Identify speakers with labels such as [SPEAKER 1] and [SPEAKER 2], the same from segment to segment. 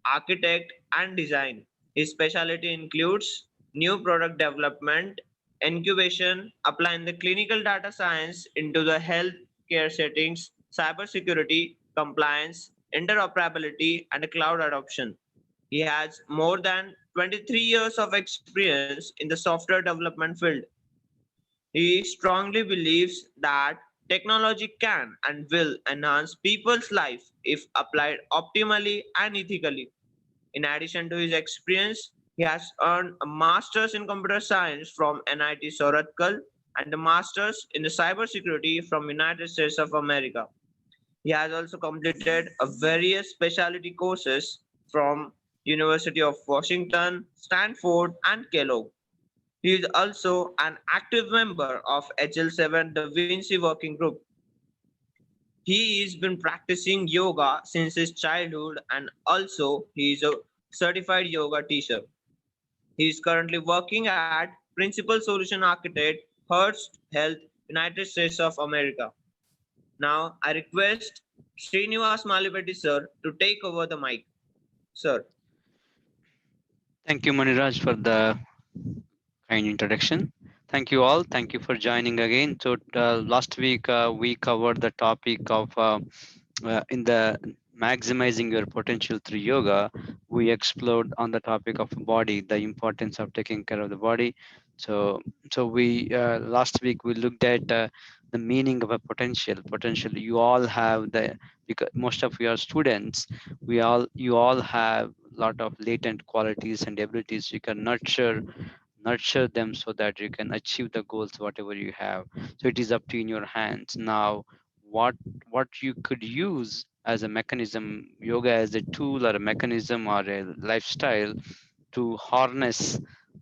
[SPEAKER 1] architect, and design. His specialty includes new product development, incubation, applying the clinical data science into the healthcare settings, cybersecurity, compliance, interoperability, and cloud adoption. He has more than 23 years of experience in the software development field. He strongly believes that technology can and will enhance people's life if applied optimally and ethically. In addition to his experience, he has earned a master's in computer science from NIT Soratkal and a master's in cybersecurity from United States of America. He has also completed a various specialty courses from University of Washington, Stanford, and Kellogg. He is also an active member of HL7, the Vinci Working Group. He has been practicing yoga since his childhood and also he is a certified yoga teacher. He is currently working at Principal Solution Architect, Hearst Health, United States of America. Now I request Sreenivas Mallipeddi sir to take over the mic. Sir.
[SPEAKER 2] Thank you, Maniraj, for the kind introduction. Thank you all. Thank you for joining again. So last week we covered the topic of in the maximizing your potential through yoga. We explored on the topic of body, the importance of taking care of the body. So we last week we looked at the meaning of a potential. Potential. You all have the, because most of your students, you all have a lot of latent qualities and abilities you can nurture them so that you can achieve the goals whatever you have. So it is up to in your hands now. What you could use as a mechanism, yoga as a tool or a mechanism or a lifestyle to harness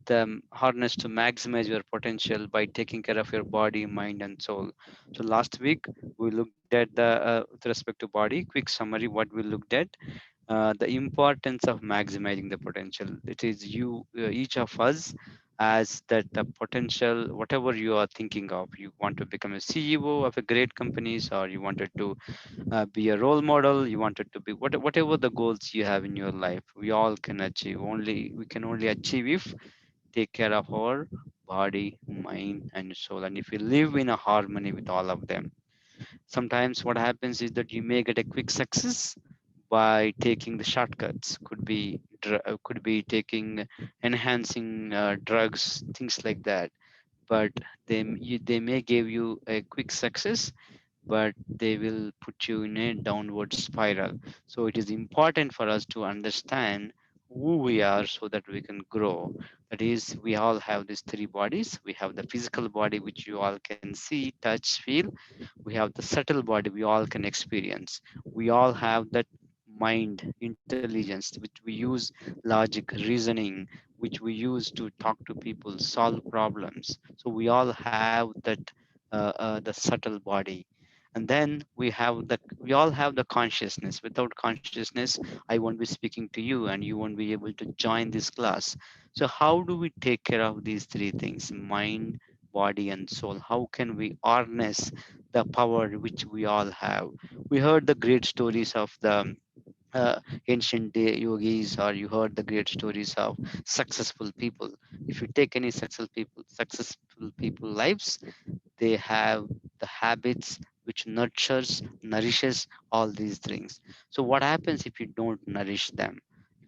[SPEAKER 2] to maximize your potential by taking care of your body, mind, and soul. So last week we looked at the with respect to body, quick summary what we looked at, the importance of maximizing the potential. It is you, each of us, as that the potential, whatever you are thinking of. You want to become a CEO of a great companies, or you wanted to be a role model. You wanted to be whatever the goals you have in your life. We all can achieve. Only we can only achieve if take care of our body, mind, and soul, and if we live in a harmony with all of them. Sometimes what happens is that you may get a quick success by taking the shortcuts. Could be taking enhancing drugs, things like that. But they may give you a quick success, but they will put you in a downward spiral. So it is important for us to understand who we are so that we can grow. That is, we all have these three bodies. We have the physical body, which you all can see, touch, feel. We have the subtle body we all can experience. We all have that mind, intelligence, which we use logic, reasoning, which we use to talk to people, solve problems. So we all have that the subtle body. And then we all have the consciousness. Without consciousness, I won't be speaking to you and you won't be able to join this class. So how do we take care of these three things, mind, body, and soul? How can we harness the power which we all have? We heard the great stories of the ancient day yogis, or you heard the great stories of successful people. If you take any successful people lives, they have the habits which nourishes all these things. So what happens if you don't nourish them?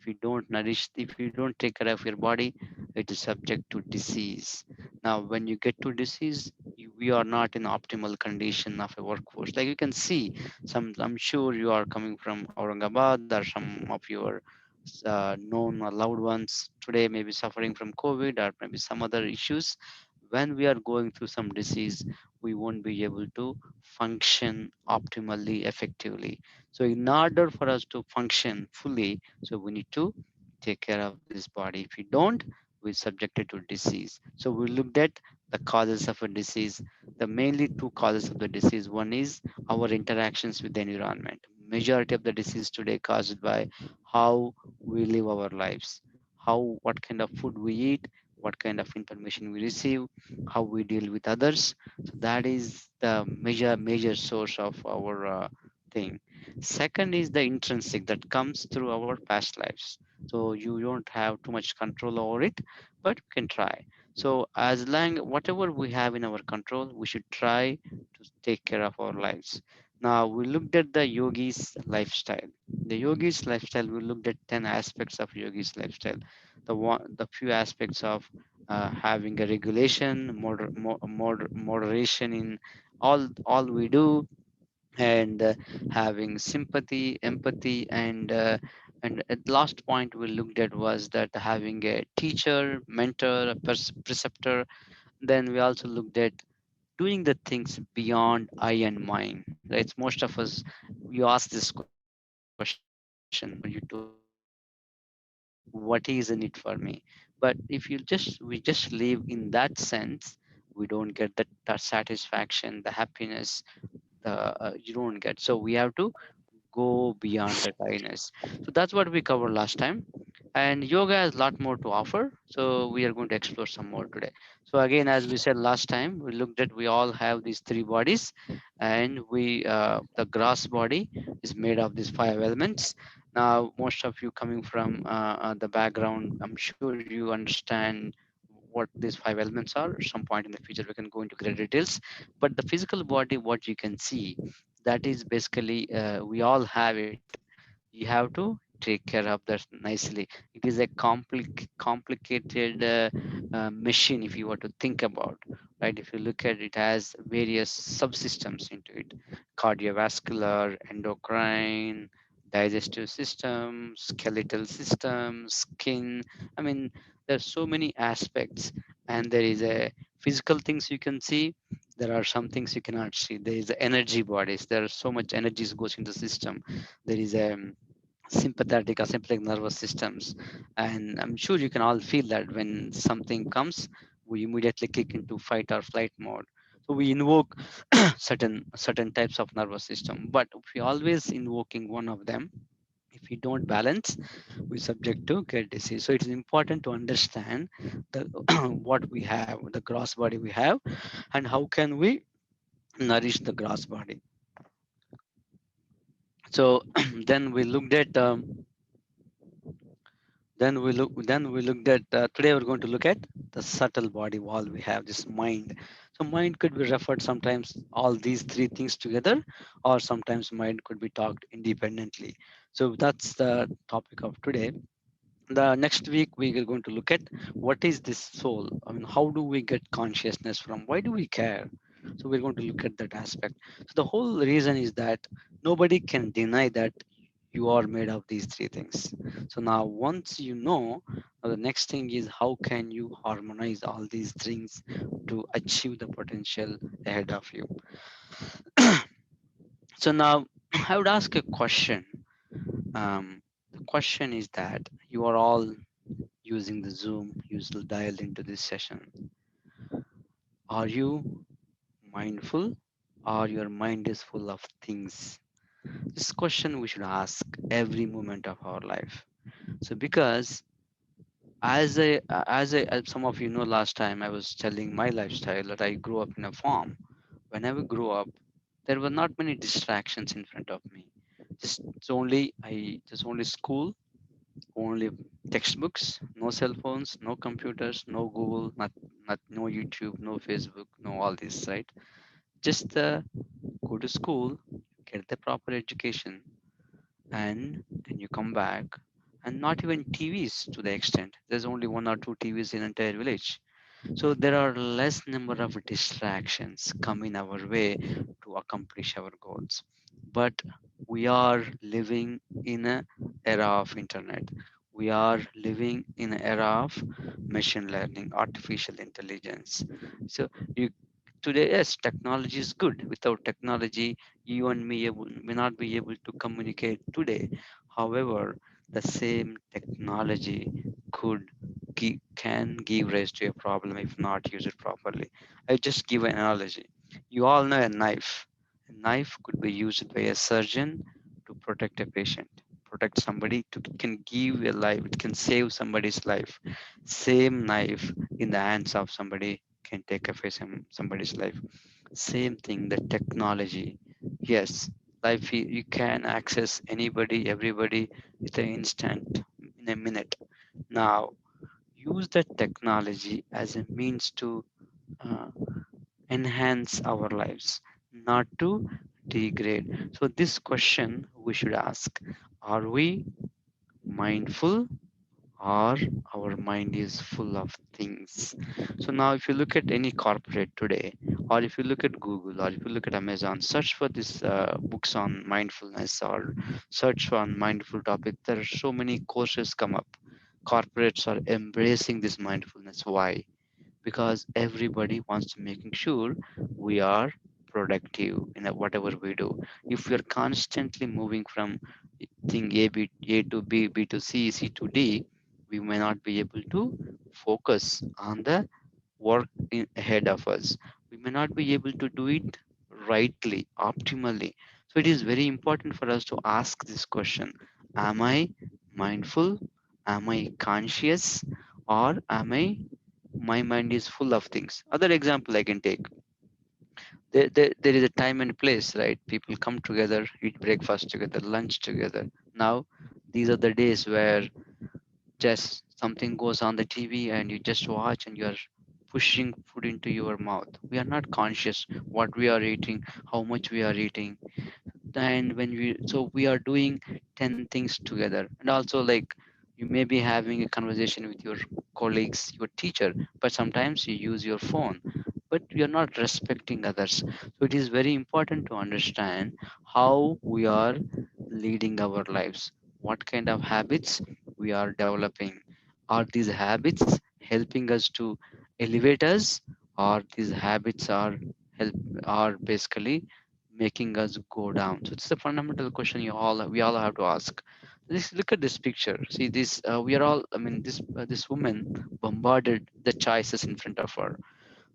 [SPEAKER 2] If you don't take care of your body, it is subject to disease. Now when you get to disease, we are not in optimal condition of a workforce. Like you can see, I'm sure you are coming from Aurangabad, or some of your known or loved ones today may be suffering from COVID or maybe some other issues. When we are going through some disease, we won't be able to function optimally, effectively. So in order for us to function fully, so we need to take care of this body. If we don't, we're subjected to disease. So we looked at the causes of a disease. The mainly two causes of the disease. One is our interactions with the environment. Majority of the disease today caused by how we live our lives, how what kind of food we eat, what kind of information we receive, how we deal with others. So that is the major source of our thing. Second is the intrinsic that comes through our past lives. So you don't have too much control over it, but we can try. So as long whatever we have in our control, we should try to take care of our lives. Now we looked at the yogi's lifestyle. The yogi's lifestyle, we looked at 10 aspects of yogi's lifestyle. The few aspects of having a regulation, moderation in all we do, and having sympathy, empathy, and at last point we looked at was that having a teacher, mentor, a preceptor. Then we also looked at doing the things beyond I and mine. Right? Most of us, you ask this question, what is in it for me? But if you we just live in that sense, we don't get the satisfaction, the happiness, you don't get. So we have to go beyond the kindness. So that's what we covered last time. And yoga has a lot more to offer. So we are going to explore some more today. So again, as we said last time, we looked at we all have these three bodies, and the gross body is made of these five elements. Now, most of you coming from the background, I'm sure you understand what these five elements are. At some point in the future, we can go into great details. But the physical body, what you can see, that is basically we all have it. You have to take care of that nicely. It is a complicated machine if you were to think about, right? If you look at it, has various subsystems into it: cardiovascular, endocrine, digestive system, skeletal system, skin. I mean, there's so many aspects, and there is a physical things you can see. There are some things you cannot see. There is the energy bodies. There are so much energies goes into the system. There is a sympathetic or sympathetic nervous systems, and I'm sure you can all feel that when something comes, we immediately kick into fight or flight mode. So we invoke certain types of nervous system, but if we always invoking one of them, if we don't balance, we subject to get disease. So it is important to understand the what we have, the gross body we have, and how can we nourish the gross body. So then we looked at then we looked at today we're going to look at the subtle body wall we have, this mind. So mind could be referred sometimes all these three things together, or sometimes mind could be talked independently. So that's the topic of today. The next week we are going to look at what is this soul. I mean, how do we get consciousness from, why do we care? So we're going to look at that aspect. So the whole reason is that nobody can deny that you are made of these three things. So now once you know, the next thing is how can you harmonize all these things to achieve the potential ahead of you. So now I would ask a question. The question is that you are all using the Zoom, usually dialed into this session. Are you mindful, or your mind is full of things? This question we should ask every moment of our life. So because as some of you know, last time I was telling my lifestyle that I grew up in a farm. When I grew up, there were not many distractions in front of me. Just only school, only textbooks, no cell phones, no computers, no Google, no YouTube, no Facebook, no all this, right? Just go to school, get the proper education, and then you come back. And not even TVs to the extent. There's only one or two TVs in entire village. So there are less number of distractions coming our way to accomplish our goals. But we are living in an era of internet. We are living in an era of machine learning, artificial intelligence. So you today, yes, technology is good. Without technology, you and me may not be able to communicate today. However, the same technology could can give rise to a problem if not used properly. I just give an analogy. You all know a knife. A knife could be used by a surgeon to protect a patient, protect somebody, to can give a life, it can save somebody's life. Same knife in the hands of somebody can take away somebody's life. Same thing, the technology. Yes, Life you can access anybody, everybody with an instant, in a minute. Now use that technology as a means to uh, enhance our lives, not to degrade. So this question we should ask: are we mindful, or our mind is full of things? So now if you look at any corporate today, or if you look at Google, or if you look at Amazon, search for this books on mindfulness, or search on mindful topic, there are so many courses come up. Corporates are embracing this mindfulness. Why? Because everybody wants to making sure we are productive in whatever we do. If we are constantly moving from thing A to B, B to C, C to D, we may not be able to focus on the work ahead of us. We may not be able to do it rightly, optimally. So it is very important for us to ask this question: am I mindful? Am I conscious? Or am I, my mind is full of things? Other example I can take, there is a time and place, right? People come together, eat breakfast together, lunch together. Now these are the days where just something goes on the TV and you just watch and you're pushing food into your mouth. We are not conscious what we are eating, how much we are eating. And when we, so we are doing 10 things together. And also, like, you may be having a conversation with your colleagues, your teacher, but sometimes you use your phone, but you're not respecting others. So it is very important to understand how we are leading our lives, what kind of habits we are developing. Are these habits helping us to elevate us, or these habits are help, are basically making us go down? So it's a fundamental question we all have to ask. This, look at this picture. See this. We are all. I mean, this woman bombarded the choices in front of her.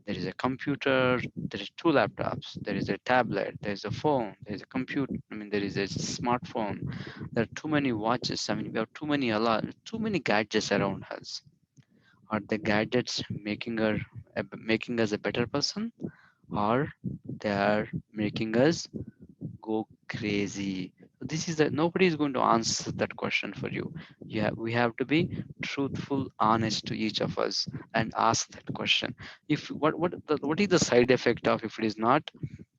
[SPEAKER 2] There is a computer. There is two laptops. There is a tablet. There is a phone. There is a computer. I mean, there is a smartphone. There are too many watches. I mean, we have too many too many gadgets around us. Are the gadgets making us a better person, or they are making us go crazy? So this is that nobody is going to answer that question for you. Yeah, we have to be truthful, honest to each of us, and ask that question. If what is the side effect of if it is not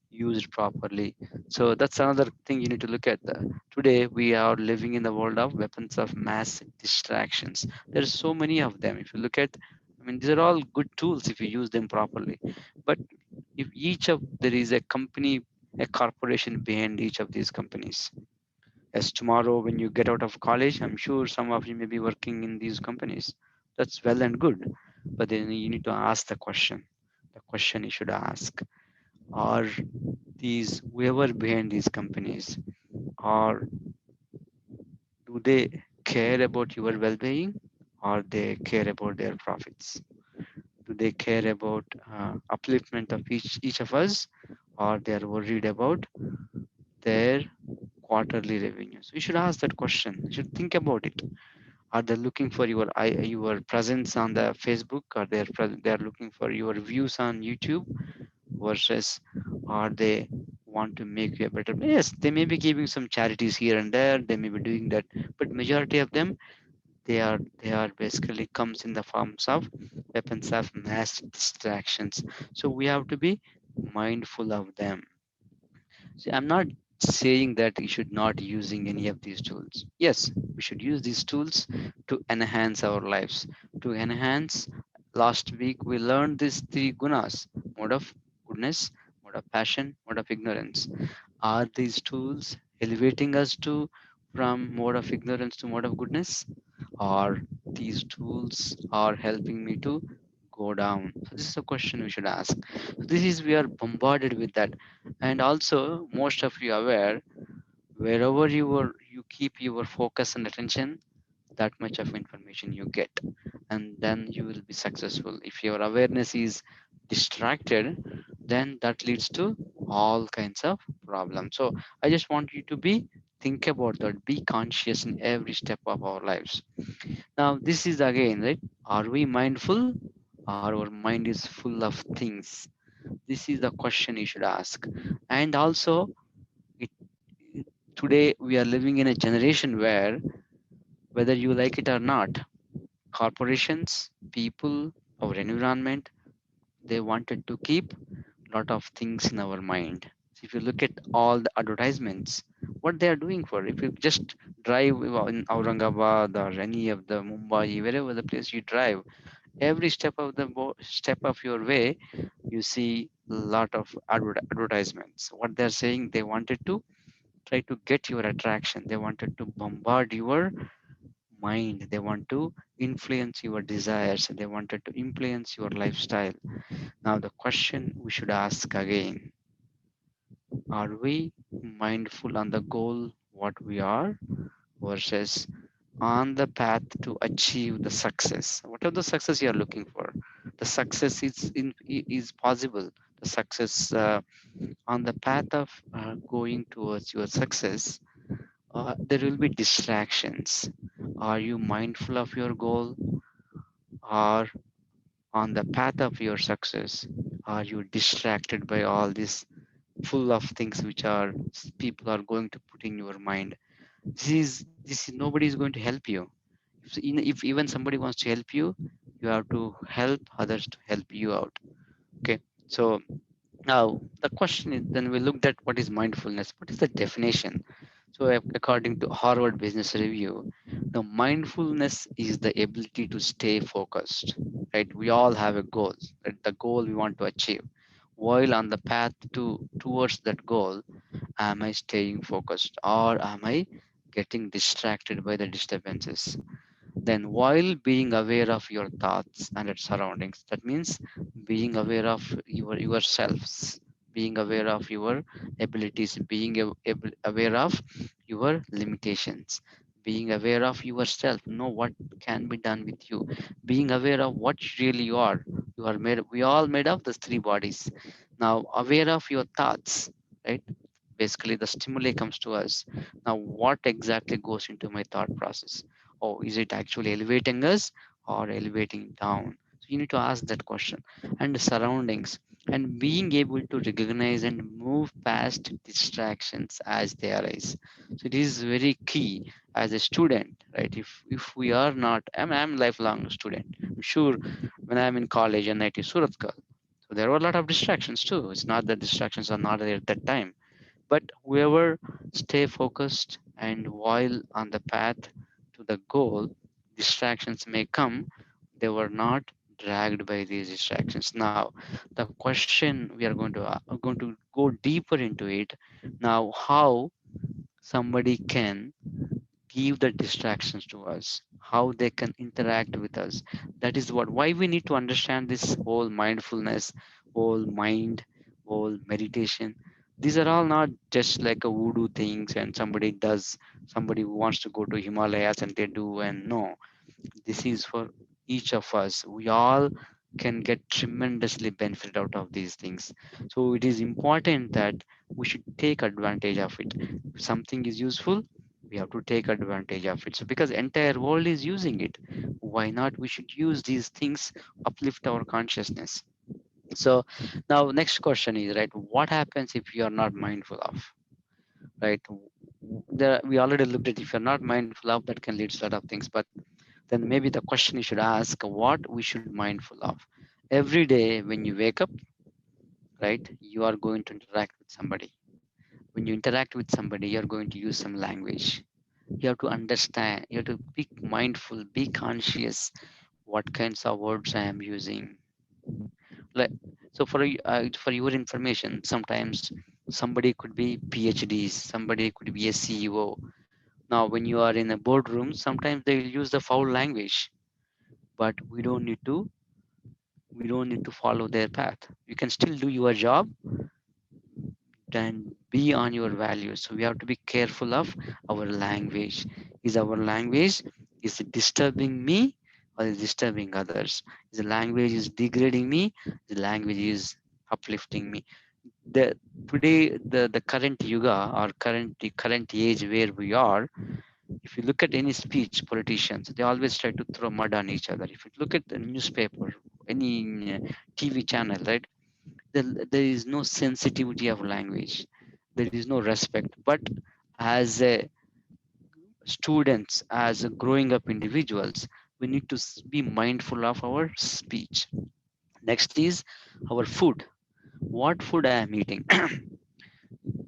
[SPEAKER 2] used properly? So that's another thing you need to look at. Today we are living in the world of weapons of mass distractions. There are so many of them. If you look at, I mean, these are all good tools if you use them properly. But if each of, there is a company, a corporation behind each of these companies. As tomorrow when you get out of college, I'm sure some of you may be working in these companies. That's well and good, but then you need to ask the question you should ask: are these, whoever behind these companies, or do they care about your well-being, or they care about their profits? Do they care about upliftment of each of us, or they are worried about their quarterly revenues? We should ask that question. You should think about it. Are they looking for your presence on the Facebook, or they are looking for your views on YouTube, versus are they want to make you a better? Yes, they may be giving some charities here and there, they may be doing that, but majority of them, they are basically comes in the forms of weapons of mass distractions. So we have to be mindful of them. See, I'm not saying that you should not using any of these tools. Yes, we should use these tools to enhance our lives. To enhance, last week we learned these three gunas: mode of goodness, mode of passion, mode of ignorance. Are these tools elevating us to from mode of ignorance to mode of goodness? Or these tools are helping me to go down? So this is a question we should ask. So this is, we are bombarded with that. And also most of you are aware, wherever you keep your focus and attention, that much of information you get, and then you will be successful. If your awareness is distracted, then that leads to all kinds of problems. So I just want you to be, think about that, be conscious in every step of our lives. Now this is again, right, are we mindful, or our mind is full of things? This is the question you should ask. And also, it Today we are living in a generation where, whether you like it or not, corporations, people, our environment, they wanted to keep a lot of things in our mind. So if you look at all the advertisements, what they are doing for, if you just drive in Aurangabad or any of the Mumbai, wherever the place you drive, every step of the step of your way, you see a lot of advertisements. What they're saying, they wanted to try to get your attraction. They wanted to bombard your mind. They want to influence your desires. They wanted to influence your lifestyle. Now, the question we should ask again, are we mindful on the goal, what we are, versus on the path to achieve the success? Whatever the success you are looking for, the success is possible. The success on the path of going towards your success, there will be distractions. Are you mindful of your goal, or on the path of your success, are you distracted by all this full of things which are people are going to put in your mind? This is nobody is going to help you. If even somebody wants to help you, you have to help others to help you out. Okay, so now the question is, then we looked at what is mindfulness. What is the definition? So according to Harvard Business Review, the mindfulness is the ability to stay focused. Right? We all have a goal, right? The goal we want to achieve. While on the path towards that goal, am I staying focused, or am I getting distracted by the disturbances? Then, while being aware of your thoughts and its surroundings, that means being aware of yourselves, being aware of your abilities, being aware of your limitations, being aware of yourself, know what can be done with you, being aware of what really you are. You are made, we all made of these three bodies. Now, aware of your thoughts, right? Basically, the stimuli comes to us. Now, what exactly goes into my thought process? Oh, is it actually elevating us or elevating down? So you need to ask that question. And the surroundings, and being able to recognize and move past distractions as they arise. So it is very key as a student, right? If we are not, I'm a lifelong student. I'm sure when I'm in college and I T Suratkal, so there were a lot of distractions too. It's not that distractions are not there at that time, but whoever stay focused and while on the path to the goal, distractions may come. They were not dragged by these distractions. Now, the question we are going to go deeper into it. Now, how somebody can give the distractions to us, how they can interact with us. That is what why we need to understand this whole mindfulness, whole mind, whole meditation. These are all not just like a voodoo things and somebody who wants to go to Himalayas and they do, and no, this is for each of us. We all can get tremendously benefit out of these things. So it is important that we should take advantage of it. If something is useful, we have to take advantage of it. So because entire world is using it, why not we should use these things, uplift our consciousness. So now next question is, right, what happens if you are not mindful of, right? There, we already looked at, if you're not mindful of, that can lead to a lot of things. But then maybe the question you should ask, what we should mindful of. Every day when you wake up, right, you are going to interact with somebody. When you interact with somebody, you're going to use some language. You have to understand, you have to be mindful, be conscious what kinds of words I am using. Like, so for your information, sometimes somebody could be PhDs, somebody could be a CEO. Now when you are in a boardroom, sometimes they will use the foul language, but we don't need to follow their path. You can still do your job and be on your values. So we have to be careful of our language. Is our language, is it disturbing me or is it disturbing others? Is the language is degrading me? The language is uplifting me. The today the current yuga, or the current age where we are, if you look at any speech, politicians, they always try to throw mud on each other. If you look at the newspaper, any TV channel, right, there is no sensitivity of language. There is no respect. But as a students, as a growing up individuals, we need to be mindful of our speech. Next is our food. What food I am eating?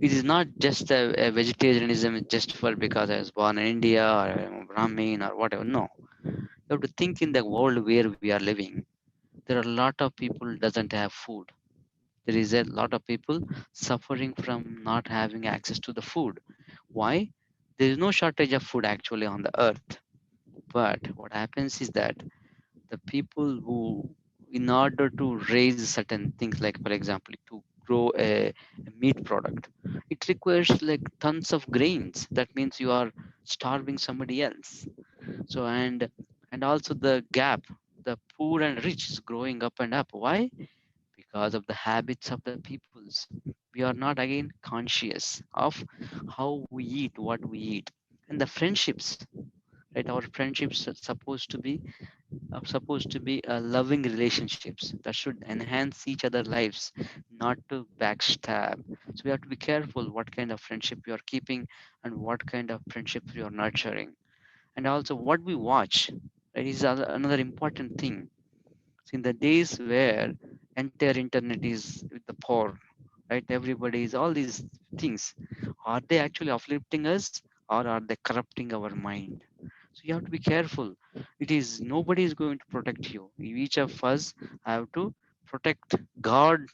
[SPEAKER 2] It is not just a vegetarianism just for because I was born in India or I'm a Brahmin or whatever. No, you have to think in the world where we are living. There are a lot of people doesn't have food. There is a lot of people suffering from not having access to the food. Why? There is no shortage of food actually on the earth. But what happens is that the people who, in order to raise certain things, like for example to grow a meat product, it requires like tons of grains. That means you are starving somebody else. So and also the gap, the poor and rich is growing up and up. Why? Because of the habits of the peoples. We are not again conscious of how we eat, what we eat. And the friendships, right? Our friendships are supposed to be loving relationships that should enhance each other's lives, not to backstab. So we have to be careful what kind of friendship you are keeping and what kind of friendship you are nurturing. And also what we watch, right, is another important thing. So in the days where entire internet is with the porn, right? Everybody is all these things. Are they actually uplifting us or are they corrupting our mind? So you have to be careful. It is nobody is going to protect you. Each of us have to protect, guard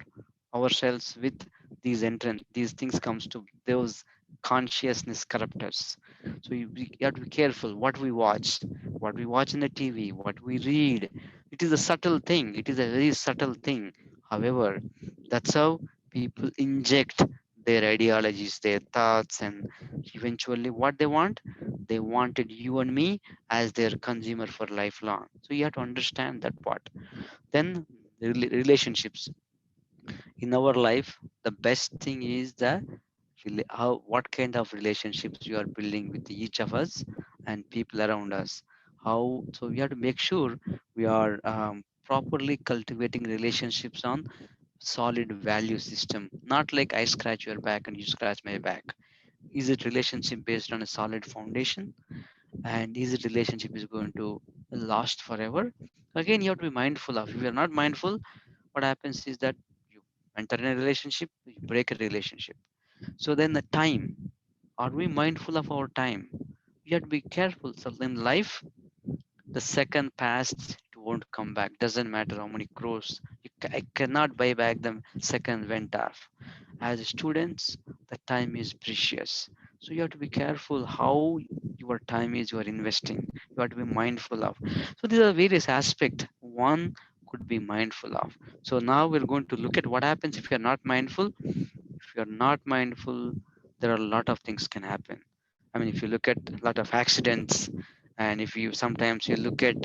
[SPEAKER 2] ourselves with these entrance. These things comes to those consciousness corruptors. So you have to be careful what we watch in the TV, what we read. It is a subtle thing. It is a very subtle thing. However, that's how people inject their ideologies, their thoughts, and eventually what they want. They wanted you and me as their consumer for lifelong. So you have to understand that part. Then relationships in our life, the best thing is the how what kind of relationships you are building with each of us and people around us. How? So we have to make sure we are properly cultivating relationships on solid value system, not like I scratch your back and you scratch my back. Is it relationship based on a solid foundation, and is it relationship is going to last forever? Again, you have to be mindful of. If you're not mindful, what happens is that you enter in a relationship, you break a relationship. So then the time, are we mindful of our time? We have to be careful. So in life, the second passed, it won't come back. Doesn't matter how many crores. I cannot buy back the second went off. As students, the time is precious. So you have to be careful how your time is you are investing. You have to be mindful of. So these are various aspects. One could be mindful of. So now we're going to look at what happens if you're not mindful. If you're not mindful, there are a lot of things can happen. I mean, if you look at a lot of accidents, and if you sometimes you look at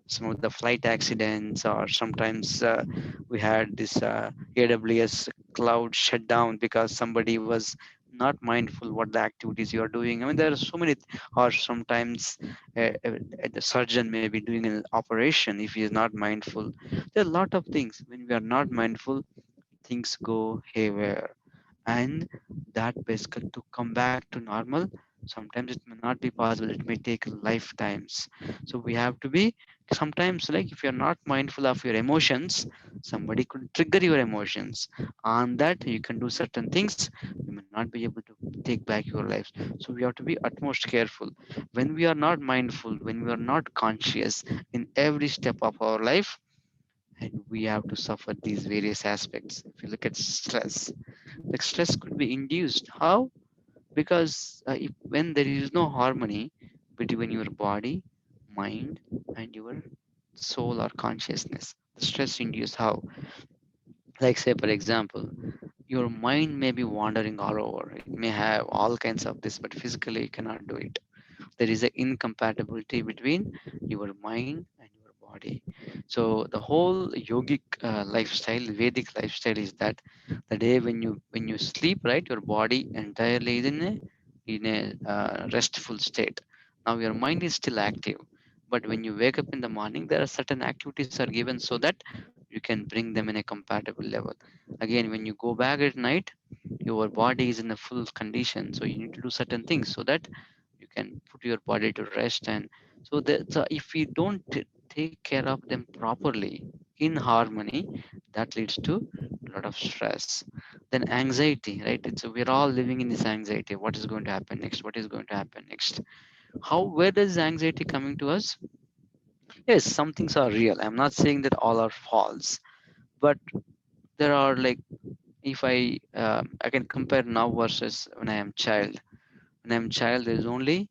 [SPEAKER 2] some of the flight accidents, or sometimes we had this AWS cloud shut down because somebody was not mindful what the activities you are doing. I mean, there are so many, or sometimes the surgeon may be doing an operation if he is not mindful. There are a lot of things when we are not mindful, things go haywire, and that basically to come back to normal, sometimes it may not be possible, it may take lifetimes. So we have to be sometimes, like if you're not mindful of your emotions, somebody could trigger your emotions. On that you can do certain things, you may not be able to take back your lives. So we have to be utmost careful when we are not mindful, when we are not conscious in every step of our life, and we have to suffer these various aspects. If you look at stress, like stress could be induced. How? Because when there is no harmony between your body, mind, and your soul or consciousness, the stress induced how? Like say for example, your mind may be wandering all over. It may have all kinds of this, but physically you cannot do it. There is an incompatibility between your mind and your body. So the whole yogic lifestyle, Vedic lifestyle, is that the day when you sleep, right, your body entirely is in a restful state. Now your mind is still active, but when you wake up in the morning, there are certain activities are given so that you can bring them in a compatible level. Again, when you go back at night, your body is in a full condition, so you need to do certain things so that you can put your body to rest. And so if we don't take care of them properly in harmony, that leads to a lot of stress. Then anxiety, right? It's we're all living in this anxiety. What is going to happen next? What is going to happen next? How, where does anxiety coming to us? Yes, some things are real. I'm not saying that all are false, but there are like, if I can compare now versus when I am child. When I'm child, there's only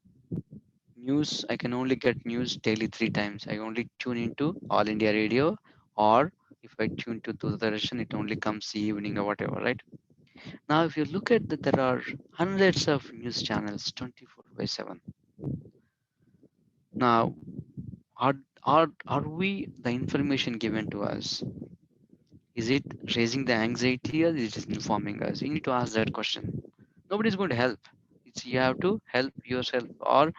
[SPEAKER 2] news. I can only get news daily 3 times. I only tune into All India Radio, or if I tune to Doordarshan, it only comes evening or whatever, right? Now, if you look at that, there are hundreds of news channels 24 by 7. Now, are, are we, the information given to us, is it raising the anxiety or is it informing us? You need to ask that question. Nobody's going to help. It's you have to help yourself, or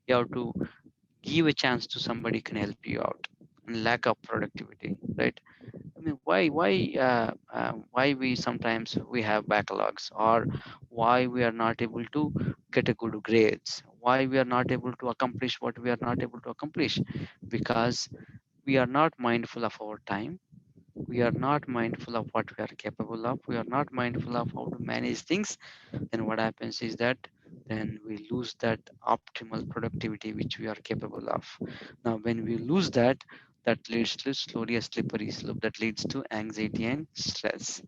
[SPEAKER 2] you have to give a chance to somebody can help you out. And lack of productivity, right? I mean, why we sometimes we have backlogs, or why we are not able to get a good grades, why we are not able to accomplish what we are not able to accomplish, because we are not mindful of our time, we are not mindful of what we are capable of, we are not mindful of how to manage things. Then what happens is that then we lose that optimal productivity which we are capable of. Now when we lose that, that leads to slowly a slippery slope that leads to anxiety and stress.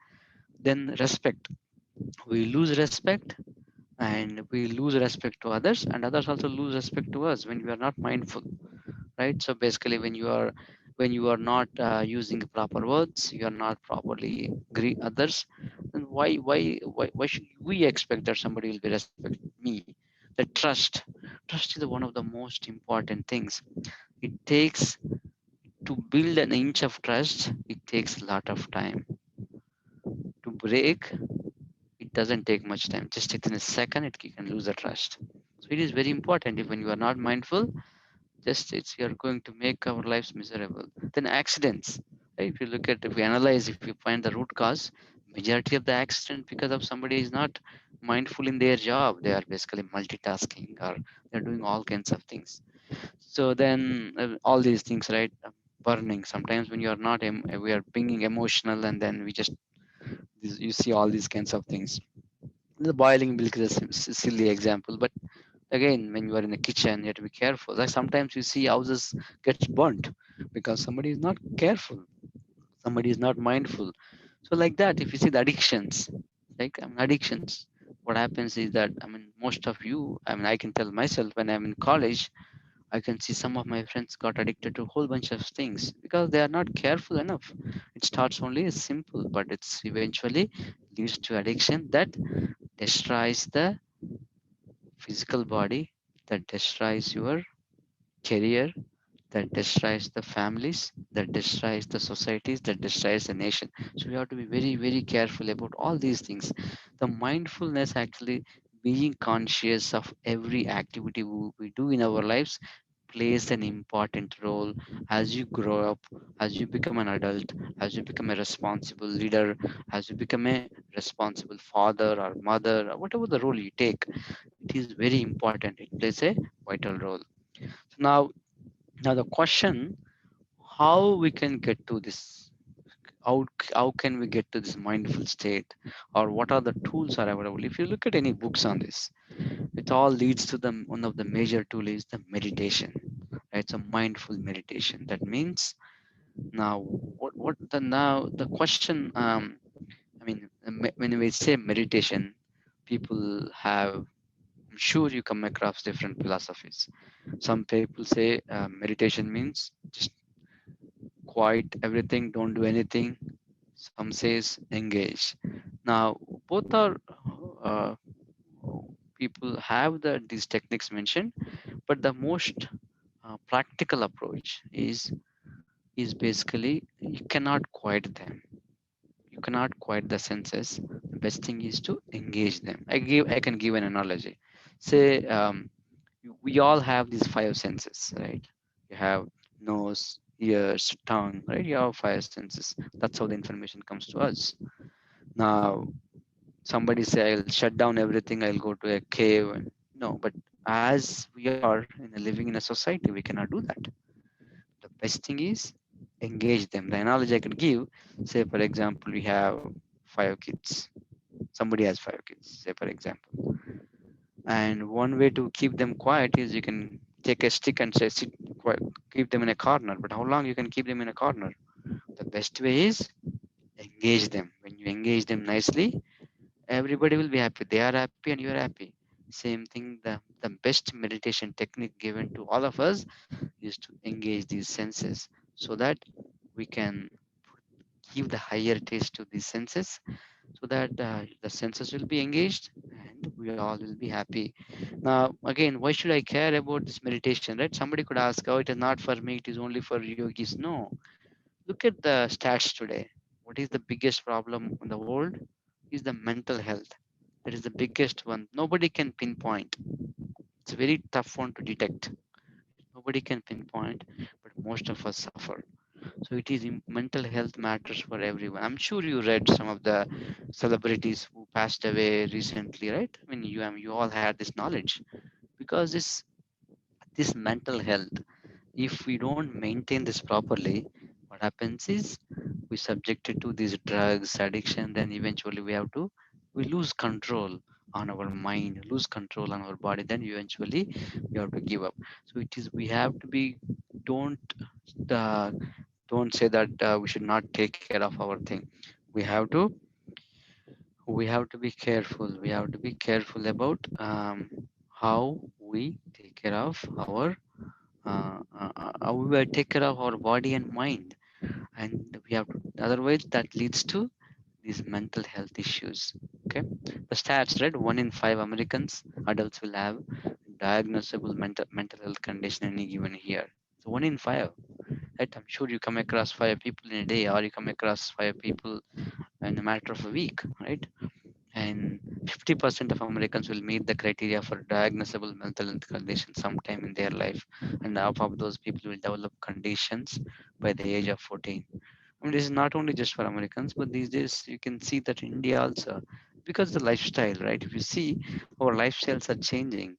[SPEAKER 2] Then respect, we lose respect, and we lose respect to others, and others also lose respect to us when we are not mindful, right? So basically when you are not using proper words, you are not properly greet others, then why should we expect that somebody will be respect me? The trust is one of the most important things. It takes, to build an inch of trust, it takes a lot of time. To break, it doesn't take much time, just within a second you can lose the trust. So it is very important. If when you are not mindful, just it's you're going to make our lives miserable. Then accidents, right? If you look at, if we analyze, if we find the root cause, majority of the accident because of somebody is not mindful in their job. They are basically multitasking, or they're doing all kinds of things. So then all these things, right? Burning, sometimes when you are not we are being emotional, and then we just you see all these kinds of things. The boiling milk is a silly example, but again, when you are in the kitchen, you have to be careful. Like sometimes you see houses gets burnt because somebody is not careful, somebody is not mindful. So like that, if you see the addictions, like addictions, what happens is that, I mean, most of you, I mean, I can tell myself when I'm in college, I can see some of my friends got addicted to a whole bunch of things because they are not careful enough. It starts only as simple, but it's eventually leads to addiction that destroys the physical body, that destroys your career, that destroys the families, that destroys the societies, that destroys the nation. So we have to be very, very careful about all these things. The mindfulness, actually being conscious of every activity we do in our lives, plays an important role as you grow up, as you become an adult, as you become a responsible leader, as you become a responsible father or mother, or whatever the role you take. It is very important. It plays a vital role. So now the question, how we can get to this, how can we get to this mindful state, or what are the tools are available? If you look at any books on this, it all leads to the one of the major tool is the meditation, right? So mindful meditation, that means, now what the now the question, I mean, when we say meditation, people have, I'm sure you come across different philosophies. Some people say meditation means just quiet everything, don't do anything. Some says engage. Now both are, uh, people have these techniques mentioned, but the most practical approach is basically you cannot quiet them. You cannot quiet the senses. The best thing is to engage them. I can give an analogy. Say, we all have these five senses, right? You have nose, ears, tongue, right? You have five senses. That's how the information comes to us. Now, somebody say, I'll shut down everything, I'll go to a cave. No, but as we are living in a society, we cannot do that. The best thing is engage them. The analogy I could give, say, for example, we have five kids. Somebody has five kids, say, for example. And one way to keep them quiet is you can take a stick and say, sit quiet, keep them in a corner. But how long you can keep them in a corner? The best way is engage them. When you engage them nicely, everybody will be happy. They are happy and you are happy. Same thing, the best meditation technique given to all of us is to engage these senses so that we can give the higher taste to these senses so that the senses will be engaged and we all will be happy. Now, again, why should I care about this meditation, right? Somebody could ask, oh, it is not for me, it is only for yogis. No, look at the stats today. What is the biggest problem in the world is the mental health. That is the biggest one. Nobody can pinpoint. It's a very tough one to detect. Nobody can pinpoint, but most of us suffer. So it is mental health matters for everyone. I'm sure you read some of the celebrities who passed away recently, right? I mean, you all had this knowledge because this mental health. If we don't maintain this properly, what happens is we subjected to these drugs addiction. Then eventually we lose control on our mind, lose control on our body. Then eventually we have to give up. So it is we have to be don't uh, don't say that we should not take care of our thing. We have to we have to be careful. We have to be careful about how we take care of our how we take care of our body and mind. And we have to, otherwise that leads to these mental health issues. Okay, the stats, right? 1 in 5 Americans adults will have diagnosable mental health condition any given year. So 1 in 5, right? I'm sure you come across 5 people in a day, or you come across 5 people in a matter of a week, right? And 50% of Americans will meet the criteria for diagnosable mental health condition sometime in their life, and half of those people will develop conditions by the age of 14. I mean, this is not only just for Americans, but these days you can see that in India also, because the lifestyle, right? If you see, our lifestyles are changing.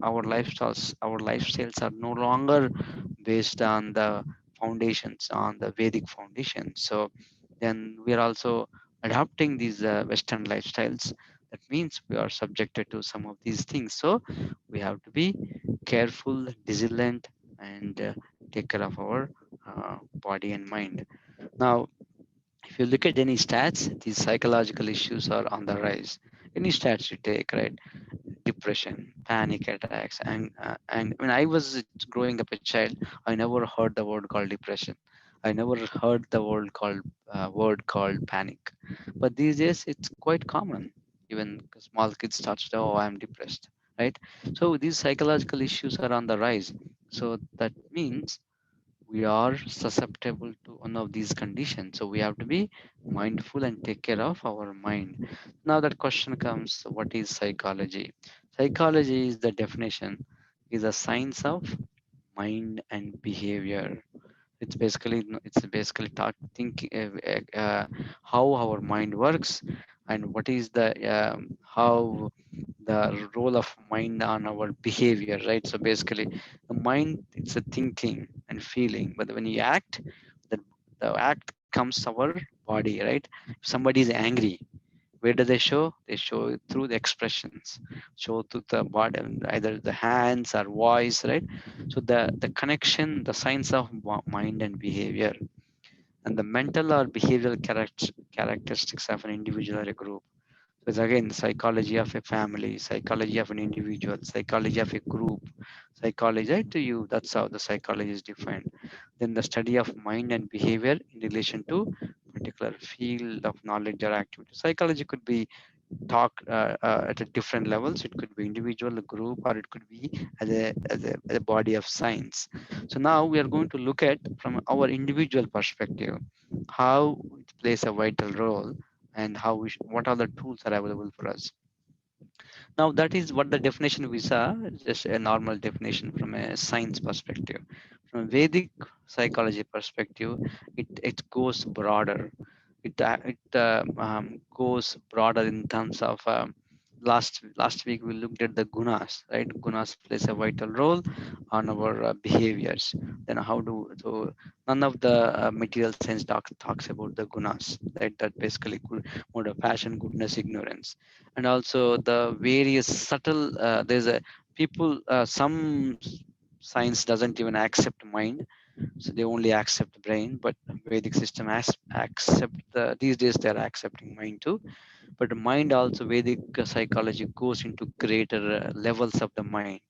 [SPEAKER 2] Our lifestyles are no longer based on the foundations, on the Vedic foundation. So then we are also adopting these Western lifestyles. That means we are subjected to some of these things. So we have to be careful, vigilant, and take care of our body and mind. Now, if you look at any stats, these psychological issues are on the rise. Any stats you take, right? Depression, panic attacks, and when I was growing up a child, I never heard the word called depression. I never heard the word called panic. But these days, it's quite common. Even small kids start to, oh, I'm depressed, right? So these psychological issues are on the rise. So that means we are susceptible to one of these conditions. So we have to be mindful and take care of our mind. Now that question comes, what is psychology? Psychology is the definition, is a science of mind and behavior. It's basically taught thinking how our mind works and what is the how the role of mind on our behavior, right? So basically the mind, it's a thinking and feeling, but when you act, the, the act comes our body, right? If somebody is angry, where do they show? They show it through the expressions, show through the body, either the hands or voice, right? So the connection, the science of mind and behavior, and the mental or behavioral characteristics of an individual or a group. So it's again psychology of a family, psychology of an individual, psychology of a group, psychology, right? To you, that's how the psychology is defined. Then the study of mind and behavior in relation to particular field of knowledge or activity. Psychology could be talk at a different levels. It could be individual, a group, or it could be as a body of science. So now we are going to look at from our individual perspective how it plays a vital role and how what are the tools are available for us. Now that is what the definition we saw, just a normal definition from a science perspective. From Vedic psychology perspective, it goes broader. It goes broader in terms of last week we looked at the gunas, right? Gunas plays a vital role on our behaviors. Then how do so none of the material science talks about the gunas, right? That basically good mode of passion, goodness, ignorance, and also the various subtle. There's a people. Science doesn't even accept mind, so they only accept brain, but Vedic system accept these days they are accepting mind too. But mind also, Vedic psychology goes into greater levels of the mind,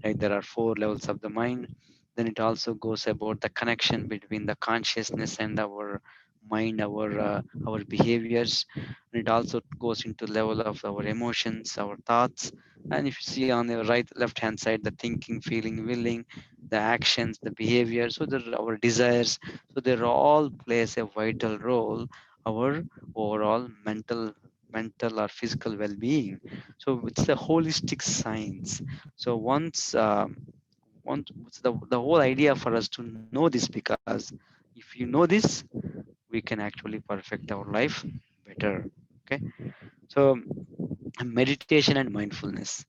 [SPEAKER 2] right? There are four levels of the mind. Then it also goes about the connection between the consciousness and our mind, our behaviors. And it also goes into level of our emotions, our thoughts. And if you see on the right left hand side, the thinking, feeling, willing, the actions, the behavior, so our desires, so they all plays a vital role our overall mental or physical well-being. So it's a holistic science. So once the whole idea for us to know this, because if you know this, we can actually perfect our life better. Okay, so meditation and mindfulness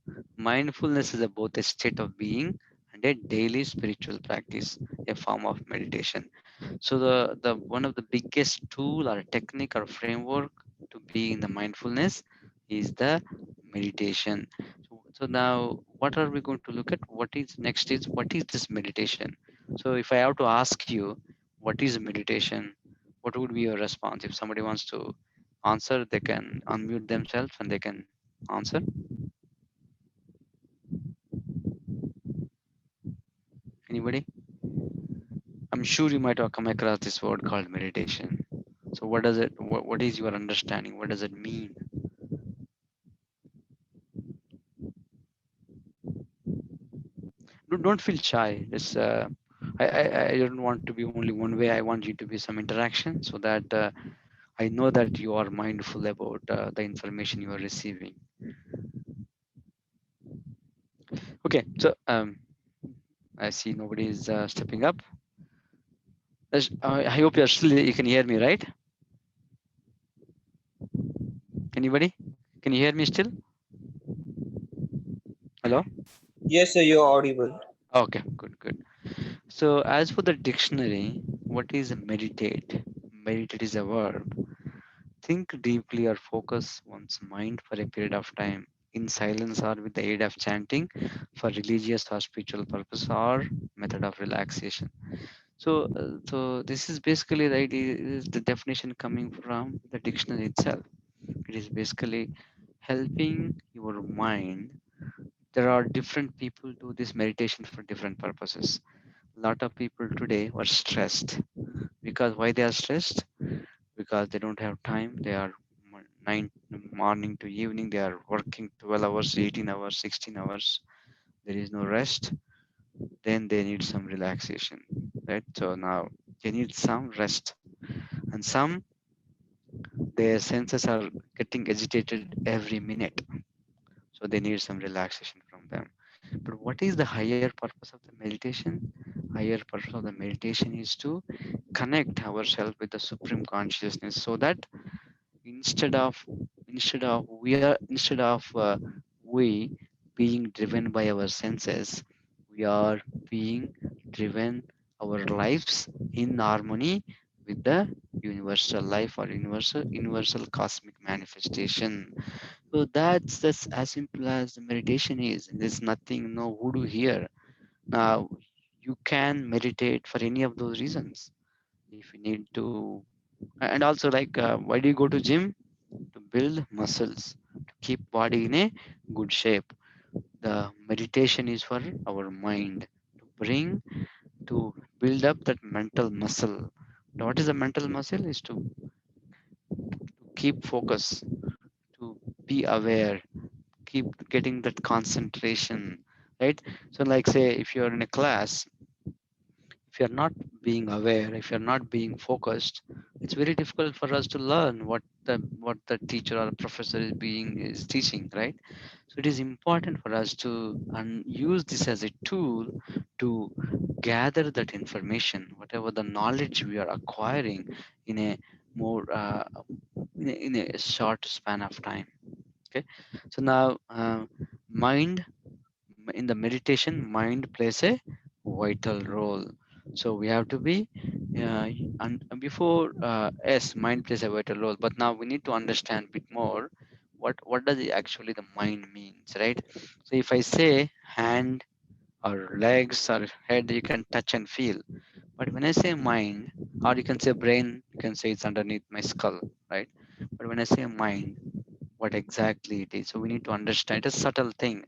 [SPEAKER 2] is both a state of being and a daily spiritual practice, a form of meditation. So the one of the biggest tool or technique or framework to be in the mindfulness is the meditation. So now what are we going to look at? What is next is what is this meditation? So if I have to ask you what is meditation, what would be your response? If somebody wants to answer, they can unmute themselves and they can answer. Anybody? I'm sure you might have come across this word called meditation. So what does it what is your understanding? What does it mean? Don't feel shy. It's I don't want to be only one way. I want you to be some interaction so that I know that you are mindful about the information you are receiving. Okay, so I see nobody is stepping up. I hope you're still you can hear me, right? Anybody? Can you hear me still? Hello?
[SPEAKER 1] Yes, sir, you're audible.
[SPEAKER 2] Okay, good, good. So as for the dictionary, what is meditate? Meditate is a verb. Think deeply or focus one's mind for a period of time in silence or with the aid of chanting for religious or spiritual purpose or method of relaxation. So this is basically the idea is the definition coming from the dictionary itself. It is basically helping your mind. There are different people do this meditation for different purposes. A lot of people today are stressed because why they are stressed? Because they don't have time. They are 9 morning to evening. They are working 12 hours, 18 hours, 16 hours. There is no rest. Then they need some relaxation, right? So now they need some rest, and some their senses are getting agitated every minute. So they need some relaxation from them. But what is the higher purpose of the meditation? Higher purpose of the meditation is to connect ourselves with the supreme consciousness so that instead of instead of we being driven by our senses, we are being driven our lives in harmony with the universal life or universal cosmic manifestation. So that's as simple as the meditation is. There's nothing no voodoo here. Now you can meditate for any of those reasons. If you need to, and also like why do you go to gym? To build muscles, to keep body in a good shape. The meditation is for our mind, to bring, to build up that mental muscle. What is the mental muscle? Is to keep focus, to be aware, keep getting that concentration, right? So like say if you're in a class, if you're not being aware, if you're not being focused, it's very difficult for us to learn what the teacher or professor is teaching, right? So it is important for us to use this as a tool to gather that information, whatever the knowledge we are acquiring in a more in a short span of time. Okay, so now mind in the meditation, mind plays a vital role. So we have to be and before yes, mind plays a vital role, but now we need to understand a bit more what does it actually the mind means, right? So if I say hand or legs or head, you can touch and feel, but when I say mind, or you can say brain, you can say it's underneath my skull, right? But when I say mind, what exactly it is, so we need to understand. It's a subtle thing,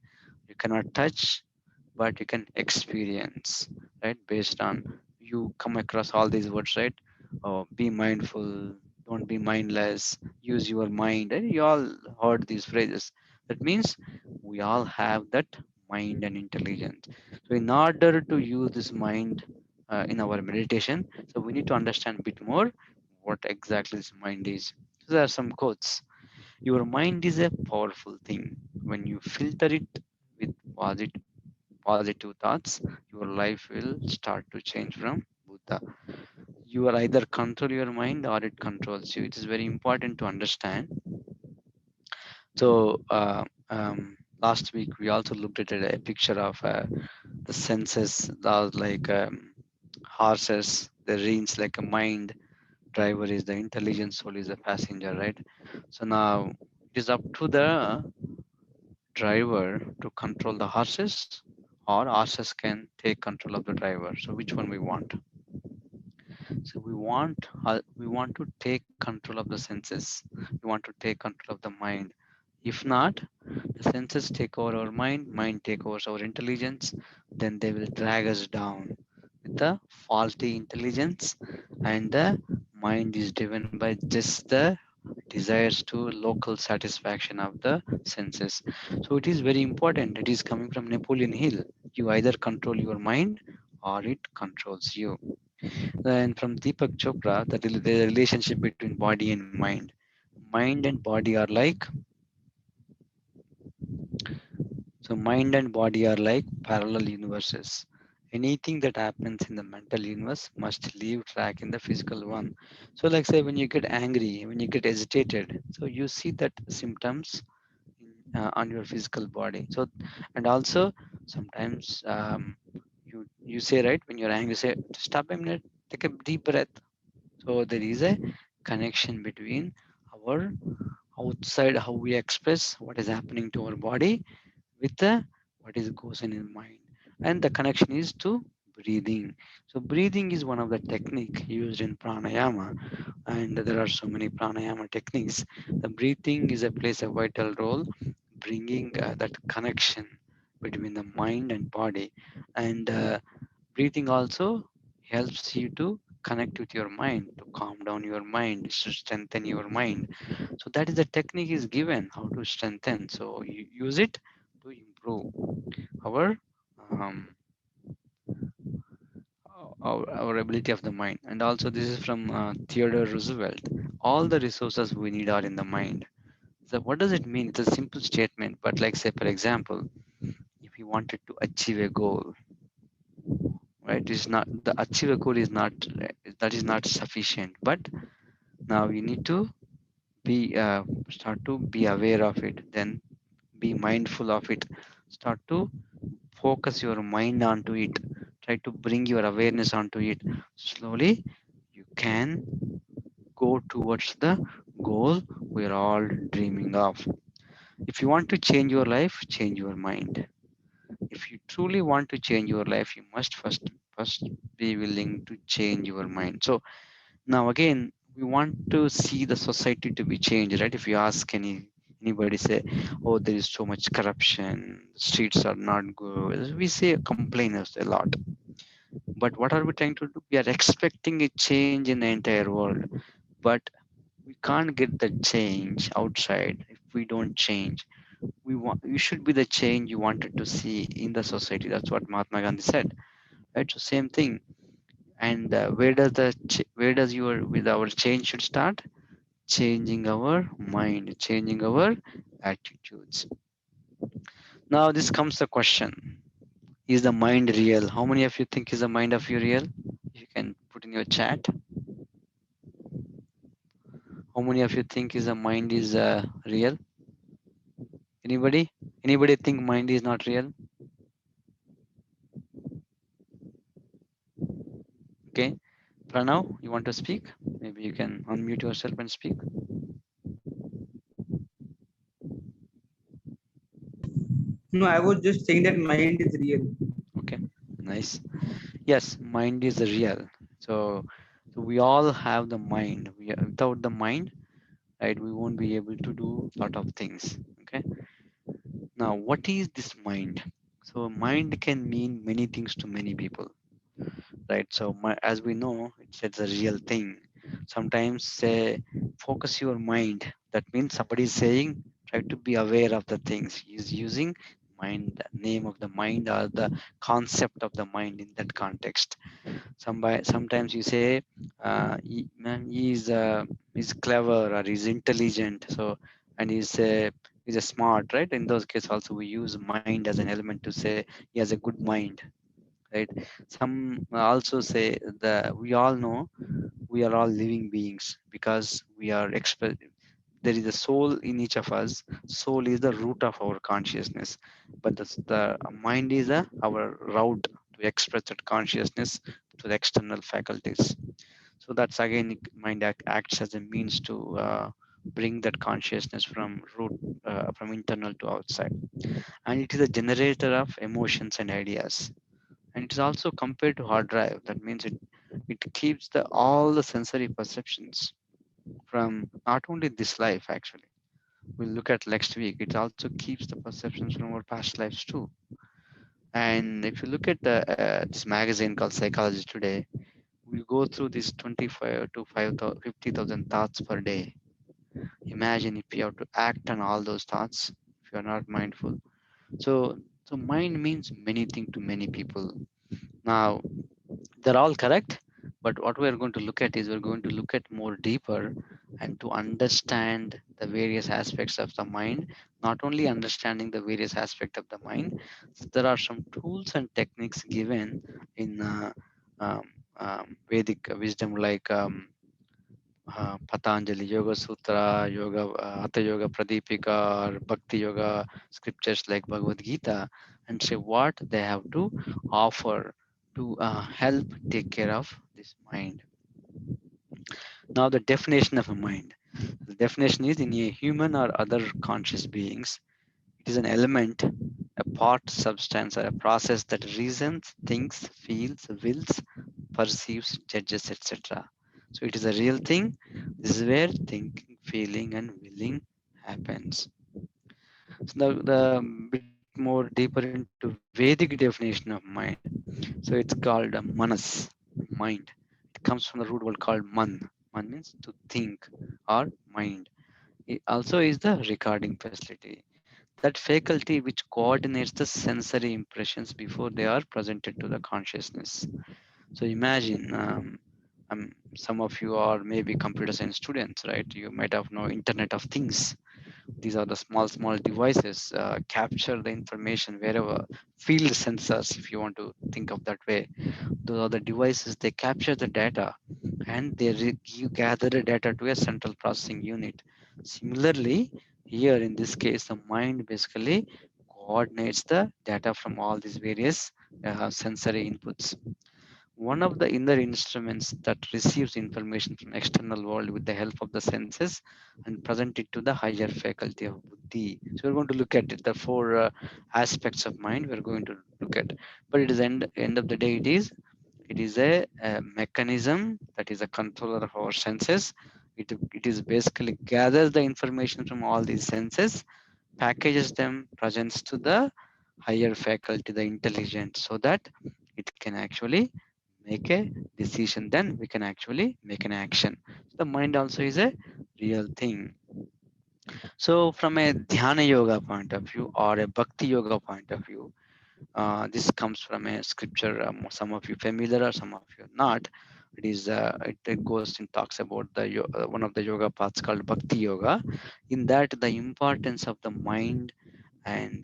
[SPEAKER 2] you cannot touch, but you can experience, right? Based on you come across all these words, right? Oh, be mindful, don't be mindless, use your mind, and you all heard these phrases. That means we all have that mind and intelligence. So in order to use this mind in our meditation, so we need to understand a bit more what exactly this mind is. So there are some quotes. Your mind is a powerful thing. When you filter it with positive thoughts, your life will start to change from Buddha. You are either control your mind or it controls you. It is very important to understand. So last week we also looked at a picture of the senses, like horses, the reins like a mind. Driver is the intelligent soul is the passenger, right? So now it is up to the driver to control the horses, or horses can take control of the driver. So which one we want? So we want to take control of the senses. We want to take control of the mind. If not, the senses take over our mind take over our intelligence, then they will drag us down with the faulty intelligence, and the mind is driven by just the desires to local satisfaction of the senses. So it is very important. It is coming from Napoleon Hill. You either control your mind or it controls you. And from Deepak Chopra, the relationship between body and mind. Mind and body are like mind and body are like parallel universes. Anything that happens in the mental universe must leave track in the physical one. So, like say when you get angry, when you get agitated, so you see that symptoms on your physical body. So, and also sometimes you say, right, when you're angry, say stop a minute, take a deep breath. So there is a connection between our outside, how we express what is happening to our body, with the what is goes in your mind, and the connection is to breathing. So breathing is one of the technique used in pranayama, and there are so many pranayama techniques. The breathing is a plays a vital role, bringing that connection between the mind and body, and breathing also helps you to connect with your mind, to calm down your mind, to strengthen your mind. So that is the technique is given how to strengthen. So you use it to improve our um, our ability of the mind. And also this is from Theodore Roosevelt. All the resources we need are in the mind. So what does it mean? It's a simple statement, but like say for example, if you wanted to achieve a goal, right? Is not the achieve a goal is not that is not sufficient. But now you need to be start to be aware of it, then be mindful of it, start to focus your mind onto it, try to bring your awareness onto it. Slowly you can go towards the goal we're all dreaming of. If you want to change your life, change your mind. If you truly want to change your life, you must first be willing to change your mind. So now again, we want to see the society to be changed, right? If you ask anybody, say, oh, there is so much corruption, streets are not good, we say complainers a lot. But what are we trying to do? We are expecting a change in the entire world, but we can't get the change outside if we don't change. You should be the change you wanted to see in the society. That's what Mahatma Gandhi said, right? So same thing. And where does your with our change should start? changing our mind, changing our attitudes. Now, this comes the question: is the mind real? How many of you think is the mind of you real? You can put in your chat. How many of you think is the mind is real? Anybody? Anybody think mind is not real? Okay. Pranav, you want to speak? Maybe you can unmute yourself and speak.
[SPEAKER 3] No, I was just saying that mind is real.
[SPEAKER 2] Okay. Nice. Yes, mind is real. So, so we all have the mind. Without the mind, right, we won't be able to do a lot of things. Okay. Now, what is this mind? So, mind can mean many things to many people, right? So, as we know, it's a real thing. Sometimes say, focus your mind. That means somebody is saying, try to be aware of the things. He's using mind, name of the mind or the concept of the mind in that context. Sometimes you say, man, he's clever or he's intelligent. So, and he's a smart, right? In those cases, also we use mind as an element to say he has a good mind, right? Some also say that we all know we are all living beings because we are there is a soul in each of us. Soul is the root of our consciousness, but the mind is our route to express that consciousness to the external faculties. So that's again mind acts as a means to bring that consciousness from root from internal to outside, and it is a generator of emotions and ideas, and it is also compared to hard drive. That means it keeps the all the sensory perceptions from not only this life actually. We'll look at next week. It also keeps the perceptions from our past lives too. And if you look at this magazine called Psychology Today, we go through these 25 to 50,000 thoughts per day. Imagine if you have to act on all those thoughts if you are not mindful. So mind means many things to many people. Now, they're all correct, but what we're going to look at is we're going to look at more deeper and to understand the various aspects of the mind. Not only understanding the various aspects of the mind, so there are some tools and techniques given in um, Vedic wisdom, like Patanjali Yoga Sutra, Yoga Hatha Yoga Pradipika, or Bhakti Yoga scriptures like Bhagavad Gita, and say what they have to offer to help take care of this mind. Now, the definition of a mind. The definition is in a human or other conscious beings, it is an element, a part, substance, or a process that reasons, thinks, feels, wills, perceives, judges, etc. So it is a real thing. This is where thinking, feeling, and willing happens. So the bit more deeper into Vedic definition of mind. So it's called manas, mind. It comes from the root word called man. Man means to think or mind. It also is the recording facility. That faculty which coordinates the sensory impressions before they are presented to the consciousness. So imagine, some of you are maybe computer science students, right? You might have know Internet of Things. These are the small devices capture the information wherever. Field sensors, if you want to think of that way. Those are the devices. They capture the data, and you gather the data to a central processing unit. Similarly, here in this case, the mind basically coordinates the data from all these various sensory inputs. One of the inner instruments that receives information from external world with the help of the senses and present it to the higher faculty of buddhi. So we're going to look at it, the four aspects of mind we're going to look at. But it is end of the day, it is a mechanism that is a controller of our senses. It is basically gathers the information from all these senses, packages them, presents to the higher faculty, the intelligence, so that it can actually make a decision. Then we can actually make an action. So the mind also is a real thing. So from a dhyana yoga point of view or a bhakti yoga point of view, this comes from a scripture. Some of you familiar or some of you not. It goes and talks about one of the yoga paths called Bhakti Yoga. In that, the importance of the mind and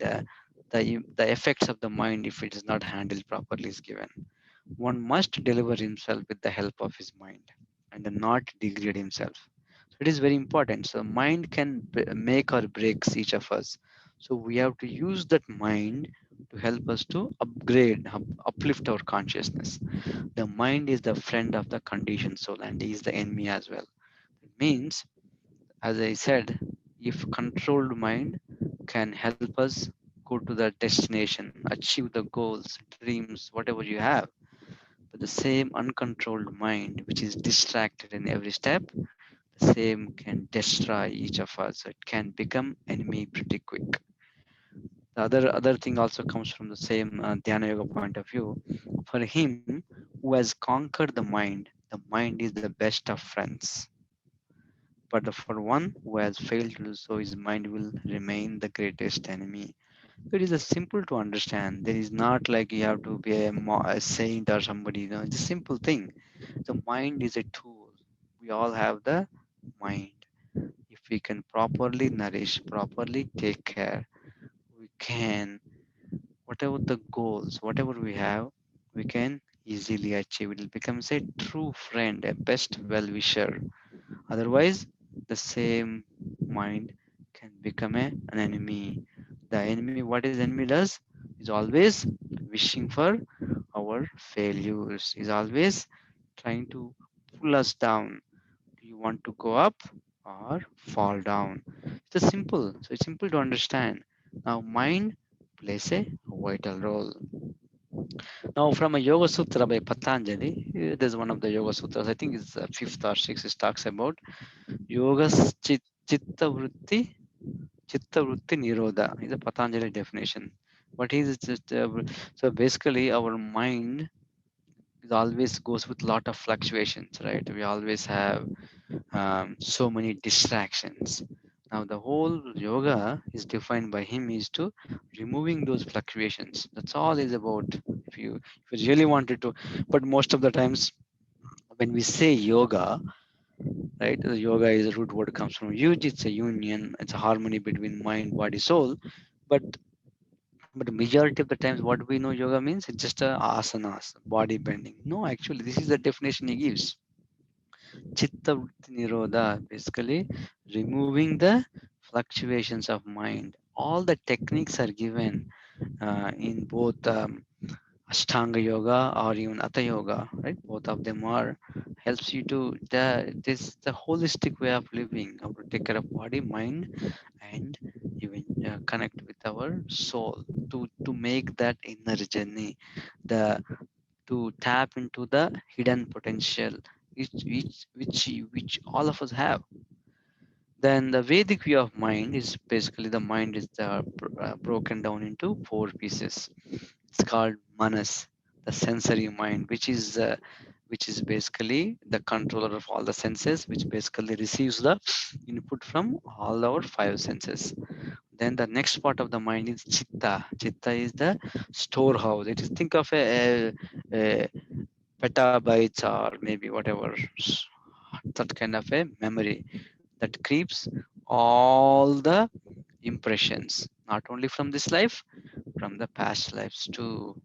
[SPEAKER 2] the effects of the mind, if it is not handled properly, is given. One must deliver himself with the help of his mind and not degrade himself. So it is very important. So mind can make or breaks each of us. So we have to use that mind to help us to uplift our consciousness. The mind is the friend of the conditioned soul and is the enemy as well. It means, as I said, if controlled mind can help us go to the destination, achieve the goals, dreams, whatever you have. But the same uncontrolled mind, which is distracted in every step, the same can destroy each of us. So it can become enemy pretty quick. The other thing also comes from the same Dhyana Yoga point of view. For him who has conquered the mind is the best of friends. But for one who has failed to do so, his mind will remain the greatest enemy. It is a simple to understand. There is not like you have to be a saint or somebody. It's a simple thing. The mind is a tool. We all have the mind. If we can properly nourish, properly take care, we can, whatever the goals, whatever we have, we can easily achieve. It becomes a true friend, a best well wisher. Otherwise, the same mind can become an enemy. The enemy, what is enemy does, is always wishing for our failures, is always trying to pull us down. Do you want to go up or fall down? It's simple. So it's simple to understand. Now, mind plays a vital role. Now, from a Yoga Sutra by Patanjali, there's one of the Yoga Sutras, I think it's fifth or sixth, it talks about Yoga's Chitta Vritti, Chitta Vritti Nirodha is a Patanjali definition. What is it? So basically, our mind is always goes with lot of fluctuations, right? We always have so many distractions. Now, the whole yoga is defined by him is to removing those fluctuations. That's all is about. If you really wanted to, but most of the times when we say yoga, right? The yoga is a root word comes from yuj. It's a union. It's a harmony between mind, body, soul. But but the majority of the times, what we know yoga means, it's just a asanas, body bending. No, actually, this is the definition he gives. Chitta Vritti Nirodha, basically removing the fluctuations of mind. All the techniques are given in both Ashtanga Yoga or even Hatha Yoga, right? Both of them are helps you to this the holistic way of living, how to take care of body, mind, and even connect with our soul to make that inner journey, the to tap into the hidden potential which all of us have. Then the Vedic view of mind is basically the mind is broken down into four pieces. It's called manas, the sensory mind, which is basically the controller of all the senses, which basically receives the input from all our five senses. Then the next part of the mind is chitta. Chitta is the storehouse. It is think of a petabytes or maybe whatever that kind of a memory that keeps all the impressions, not only from this life, from the past lives too.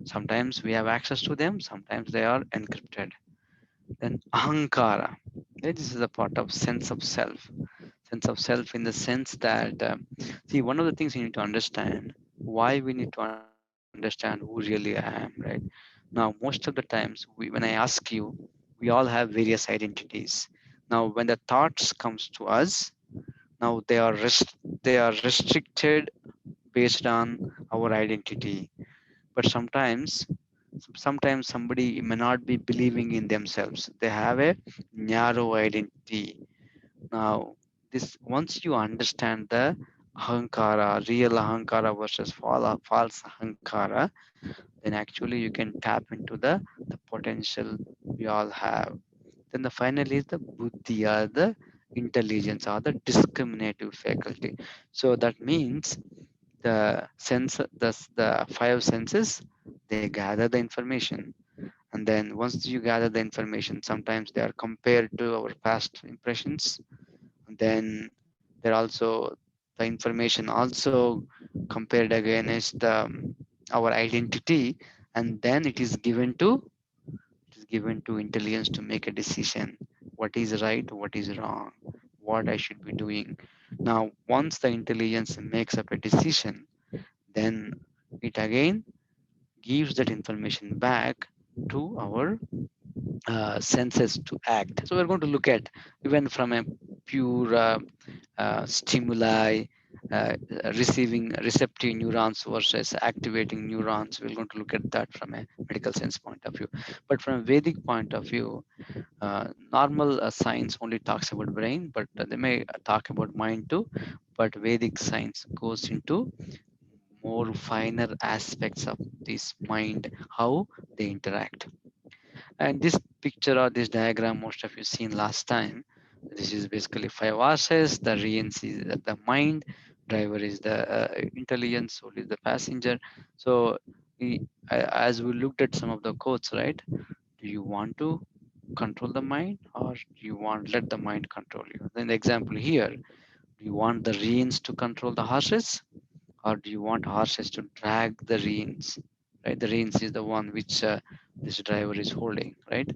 [SPEAKER 2] Sometimes we have access to them, sometimes they are encrypted. Then ahankara. Okay, this is a part of sense of self. Sense of self in the sense that, see, one of the things you need to understand, why we need to understand who really I am, right? Now, most of the times, when I ask you, we all have various identities. Now, when the thoughts comes to us, now they are restricted based on our identity. But sometimes somebody may not be believing in themselves. They have a narrow identity. Now, this once you understand the ahankara, real ahankara versus false ahankara, then actually you can tap into the potential we all have. Then the final is the buddhi or the intelligence or the discriminative faculty. So that means the five senses, they gather the information, And then once you gather the information, sometimes they are compared to our past impressions. And then they're also the information also compared against our identity, and then it is given to intelligence to make a decision, what is right, what is wrong, what I should be doing. Now once the intelligence makes up a decision, then it again gives that information back to our senses to act. So we're going to look at even from a pure stimuli, receiving receptive neurons versus activating neurons. We're going to look at that from a medical sense point of view. But from a Vedic point of view, normal science only talks about brain, but they may talk about mind too. But Vedic science goes into more finer aspects of this mind, how they interact. And this picture or this diagram, most of you seen last time. This is basically five horses. The reins is the mind, driver is the intelligence, soul is the passenger. So, as we looked at some of the quotes, right? Do you want to control the mind, or do you want let the mind control you? Then the example here: do you want the reins to control the horses, or do you want horses to drag the reins? Right, the reins is the one which this driver is holding, right?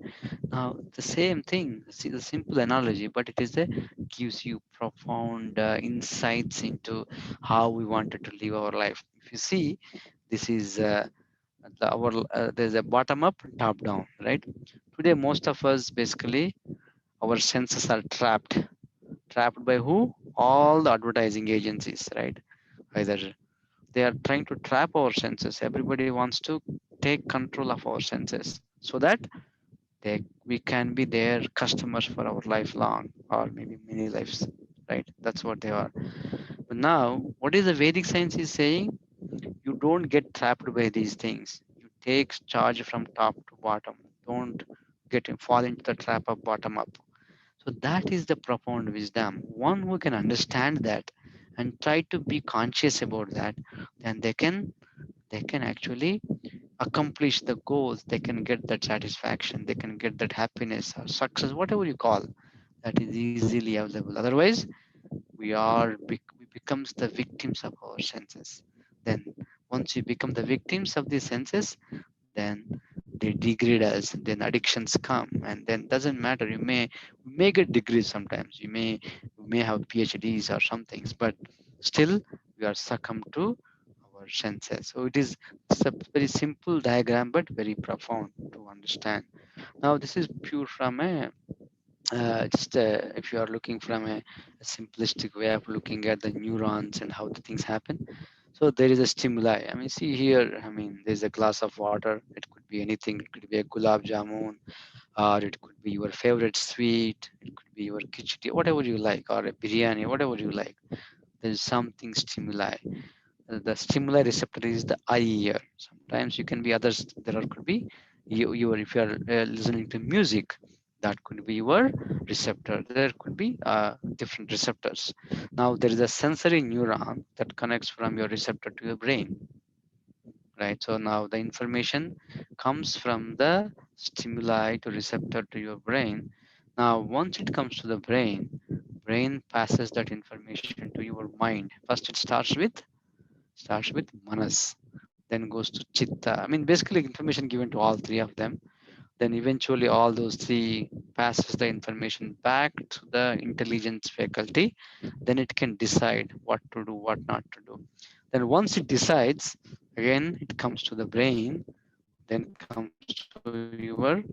[SPEAKER 2] Now, the same thing, see the simple analogy, but it is a gives you profound insights into how we wanted to live our life. If you see, this is there's a bottom up, top down, right? Today, most of us basically our senses are trapped by who? All the advertising agencies, right? Either they are trying to trap our senses. Everybody wants to take control of our senses so that we can be their customers for our lifelong or maybe many lives, right? That's what they are. But now what is the Vedic science is saying? You don't get trapped by these things. You take charge from top to bottom. Don't fall into the trap of bottom up. So that is the profound wisdom. One who can understand that and try to be conscious about that, then they can actually accomplish the goals. They can get that satisfaction. They can get that happiness or success, whatever you call, that is easily available. Otherwise, we becomes the victims of our senses. Then once we become the victims of these senses, then they degrade us. Then addictions come, and then doesn't matter. You may get degrees sometimes. You may have PhDs or some things, but still we are succumb to our senses. So it's a very simple diagram, but very profound to understand. Now this is pure from a just if you are looking from a simplistic way of looking at the neurons and how the things happen. So there is a stimuli. I mean, see here. I mean, there's a glass of water. It could be anything. It could be a gulab jamun, or it could be your favorite sweet. It could be your khichdi, whatever you like, or a biryani, whatever you like. There is something stimuli. The stimuli receptor is the eye ear. Sometimes you can be others. There are, could be you if you are listening to music, that could be your receptor. There could be different receptors. Now there is a sensory neuron that connects from your receptor to your brain, right? So now the information comes from the stimuli to receptor to your brain. Now once it comes to the brain passes that information to your mind. First it starts with manas, then goes to chitta. I mean, basically information given to all three of them. Then eventually all those three passes the information back to the intelligence faculty. Then it can decide what to do, what not to do. Then once it decides, again it comes to the brain, then comes to your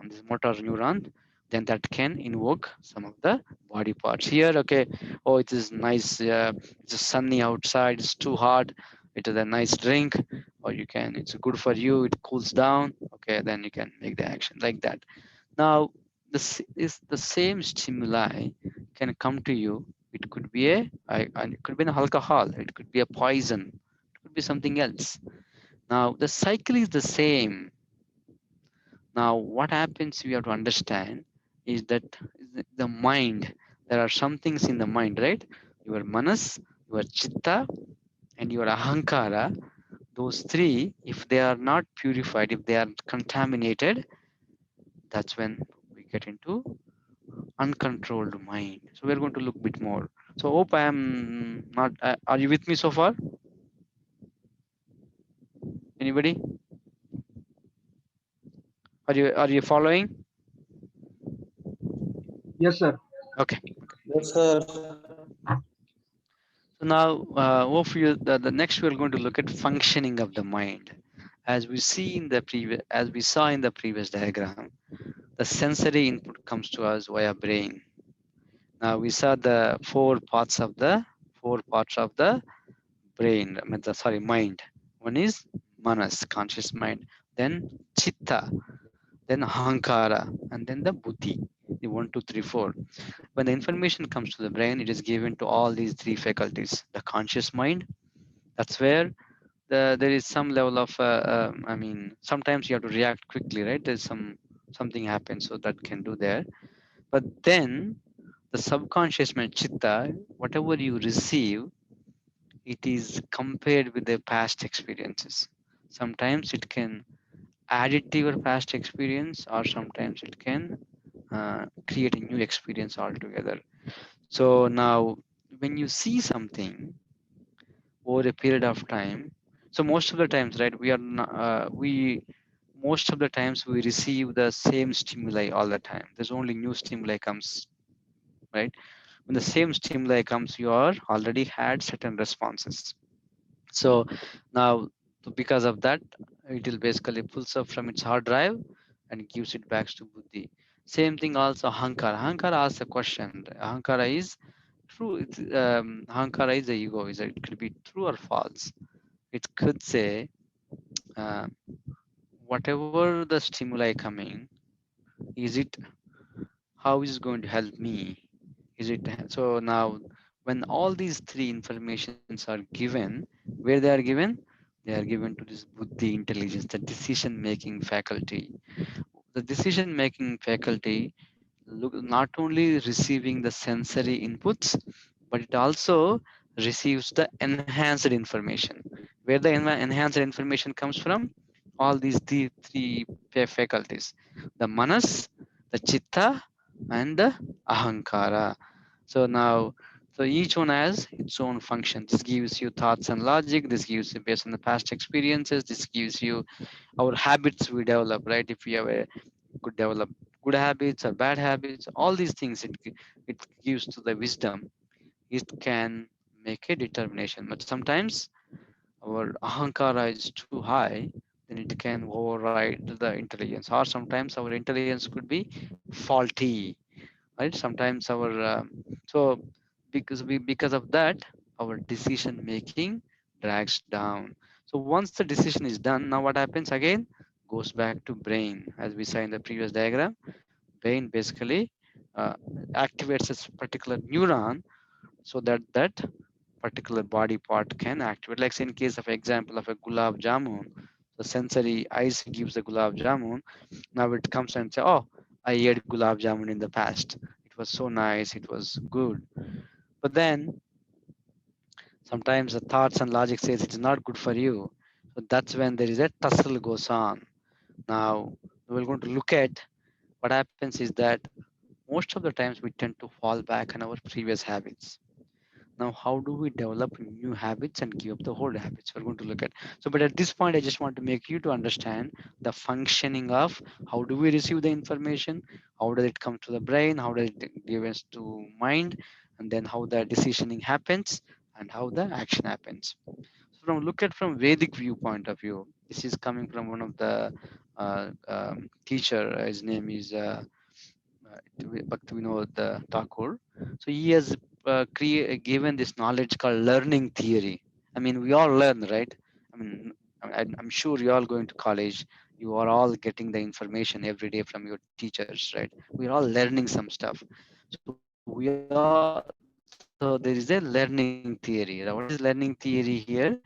[SPEAKER 2] this motor neuron, then that can invoke some of the body parts. Here, okay, oh, it is nice, it's sunny outside, it's too hot, it is a nice drink, or you can, it's good for you, it cools down, okay, then you can make the action like that. Now this is the same stimuli can come to you. It could be and it could be an alcohol, it could be a poison, it could be something else. Now the cycle is the same. Now what happens, we have to understand is that the mind, there are some things in the mind, right? Your manas, your chitta, and your ahankara, those three, if they are not purified, if they are contaminated, that's when we get into uncontrolled mind. So we're going to look a bit more. So hope I am not are you with me so far? Anybody? Are you following?
[SPEAKER 4] Yes, sir.
[SPEAKER 2] Okay.
[SPEAKER 5] Yes, sir.
[SPEAKER 2] So now, hope you the next we're going to look at functioning of the mind. As we see in the previous, as we saw in the previous diagram, the sensory input comes to us via brain. Now we saw the four parts of the brain. I mean sorry, mind. One is manas, conscious mind. Then chitta, then ahankara, and then the buddhi. The 1, 2, 3, 4. When the information comes to the brain, it is given to all these three faculties. The conscious mind, that's where there is some level of I mean sometimes you have to react quickly, right? There's something happens, so that can do there. But then the subconscious mind, chitta, whatever you receive, it is compared with the past experiences. Sometimes it can add it to your past experience, or sometimes it can create a new experience altogether. So now when you see something over a period of time, so most of the times, right, we are not, we most of the times we receive the same stimuli all the time. There's only new stimuli comes, right? When the same stimuli comes, you are already had certain responses. So now, because of that, it will basically pulls up from its hard drive and gives it back to buddhi. Same thing also ahankara. Ahankara asks a question. Ahankara is true. Ahankara is the ego. It could be true or false. It could say, uh, whatever the stimuli coming, is it, how is it going to help me? Is it so now when all these three informations are given, where they are given? They are given to this buddhi, intelligence, the decision making faculty. The decision making faculty look not only receiving the sensory inputs, but it also receives the enhanced information. Where the enhanced information comes from? All these three faculties: the manas, the chitta, and the ahankara. So now, so each one has its own function. This gives you thoughts and logic. This gives you based on the past experiences. This gives you our habits we develop, right? If we have a could develop good habits or bad habits, all these things it gives to the wisdom. It can make a determination, but sometimes our ahankara is too high, then it can override the intelligence, or sometimes our intelligence could be faulty, right? Sometimes our so because of that, our decision making drags down. So once the decision is done, now what happens again? Goes back to brain. As we saw in the previous diagram, brain basically uh, activates this particular neuron, so that that particular body part can activate. Like say in case of example of a gulab jamun, the sensory eyes gives the gulab jamun. Now it comes and say, oh, I ate gulab jamun in the past. It was so nice. It was good. But then sometimes the thoughts and logic says it's not good for you. So that's when there is a tussle goes on. Now we're going to look at what happens is that most of the times we tend to fall back on our previous habits. Now how do we develop new habits and give up the old habits? We're going to look at. So but at this point I just want to make you to understand the functioning of how do we receive the information, how does it come to the brain, how does it give us to mind, and then how the decisioning happens and how the action happens. So from look at from Vedic viewpoint of view, this is coming from one of the teacher. His name is Bhakti Thakur. So he has given this knowledge called learning theory. I mean, we all learn, right? I mean, I'm sure you're all going to college. You are all getting the information every day from your teachers, right? We're all learning some stuff. So there is a learning theory. Now, what is learning theory here?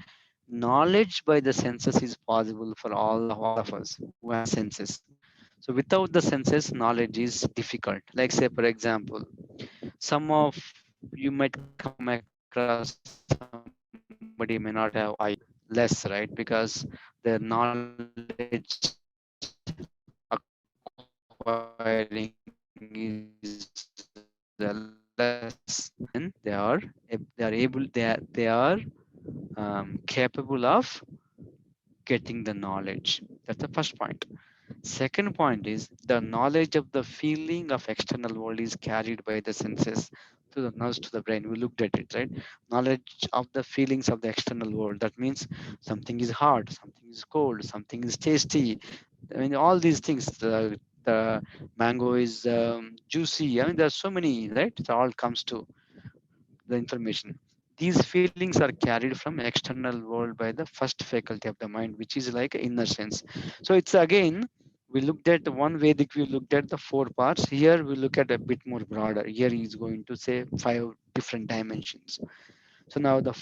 [SPEAKER 2] Knowledge by the senses is possible for all of us who have senses. So without the senses, knowledge is difficult. Like say, for example, some of you might come across somebody may not have eyes. Like say, for example, less, right? Because their knowledge acquiring is less. But then they are capable of getting the knowledge. That's the first point. Second point is the knowledge of the feeling of external world is carried by the senses to the nerves to the brain. We looked at it, right? Knowledge of the feelings of the external world. That means something is hot, something is cold, something is tasty. I mean, all these things. The mango is juicy. I mean, there's so many, right? It all comes to the information. These feelings are carried from external world by the first faculty of the mind, which is like inner sense. So it's again, we looked at one Vedic, we looked at the four parts. Here we look at a bit more broader. Here he's going to say five different dimensions. So now the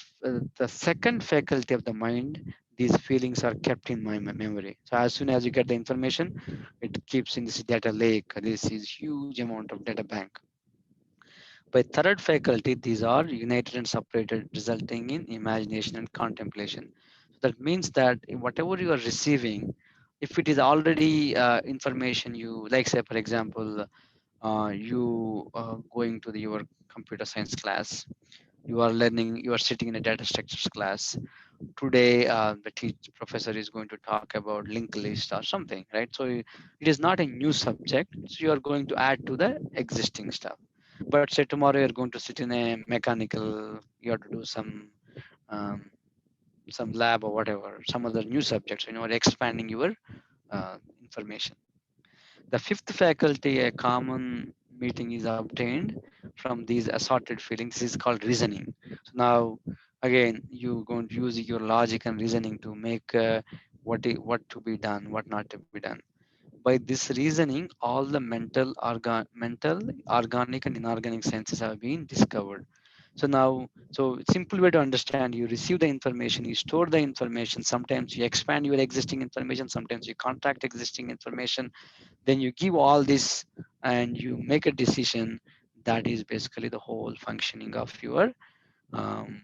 [SPEAKER 2] second faculty of the mind, these feelings are kept in my memory. So as soon as you get the information, it keeps in this data lake. This is huge amount of data bank. By third faculty, these are united and separated, resulting in imagination and contemplation. So that means that whatever you are receiving, if it is already information you like, say for example, you going to your computer science class, you are learning, you are sitting in a data structures class. Today, the professor is going to talk about linked list or something, right? So it is not a new subject. So you are going to add to the existing stuff. But say tomorrow you're going to sit in a mechanical, you have to do um, some lab or whatever, some other new subjects. You know, expanding your information. The fifth faculty, a common meeting is obtained from these assorted feelings. This is called reasoning. So now, again, you going to use your logic and reasoning to make what to be done, what not to be done. By this reasoning, all the mental, organic, and inorganic senses have been discovered. So now, so simple way to understand: you receive the information, you store the information. Sometimes you expand your existing information, sometimes you contract existing information, then you give all this and you make a decision. That is basically the whole functioning of your um,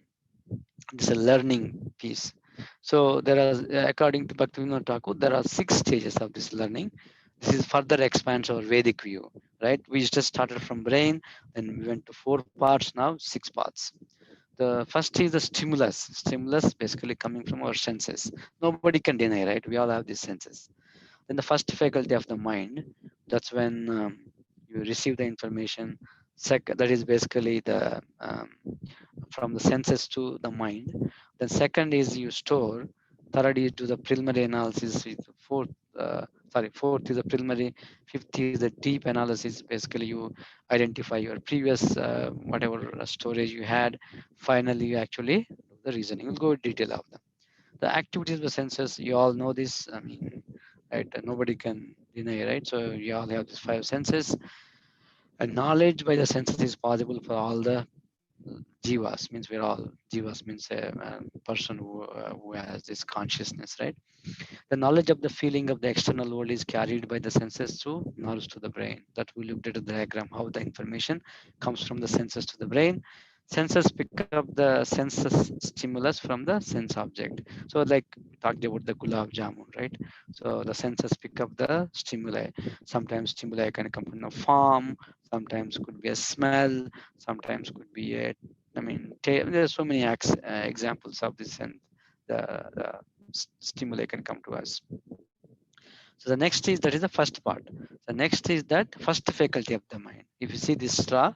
[SPEAKER 2] this is a learning piece. So there are, according to Bhaktivinoda Thakur, there are 6 stages of this learning. This is further expands our Vedic view, right? We just started from brain, then we went to 4 parts, now 6 parts. The first is the stimulus. Stimulus basically coming from our senses. Nobody can deny, right? We all have these senses. Then the first faculty of the mind, that's when you receive the information. That is basically the from the senses to the mind. Then second is you store. Third is do the preliminary analysis. Fourth, fourth is the preliminary. Fifth is the deep analysis. Basically, you identify your previous whatever storage you had. Finally, you actually do the reasoning. We'll go into detail of them. The activities of the senses, you all know this. I mean, right? Nobody can deny, right? So you all have these 5 senses. And knowledge by the senses is possible for all the jivas. Means we're all jivas means a person who has this consciousness, right? The knowledge of the feeling of the external world is carried by the senses through nerves to the brain. That we looked at the diagram, how the information comes from the senses to the brain. Senses pick up the senses stimulus from the sense object. So like we talked about the gulab jamun, right? So the senses pick up the stimuli. Sometimes stimuli can come from a form, sometimes could be a smell, sometimes could be a, I mean, there's so many examples of this, and the stimuli can come to us. So the next is, that is the first part. The next is that first faculty of the mind. If you see this straw,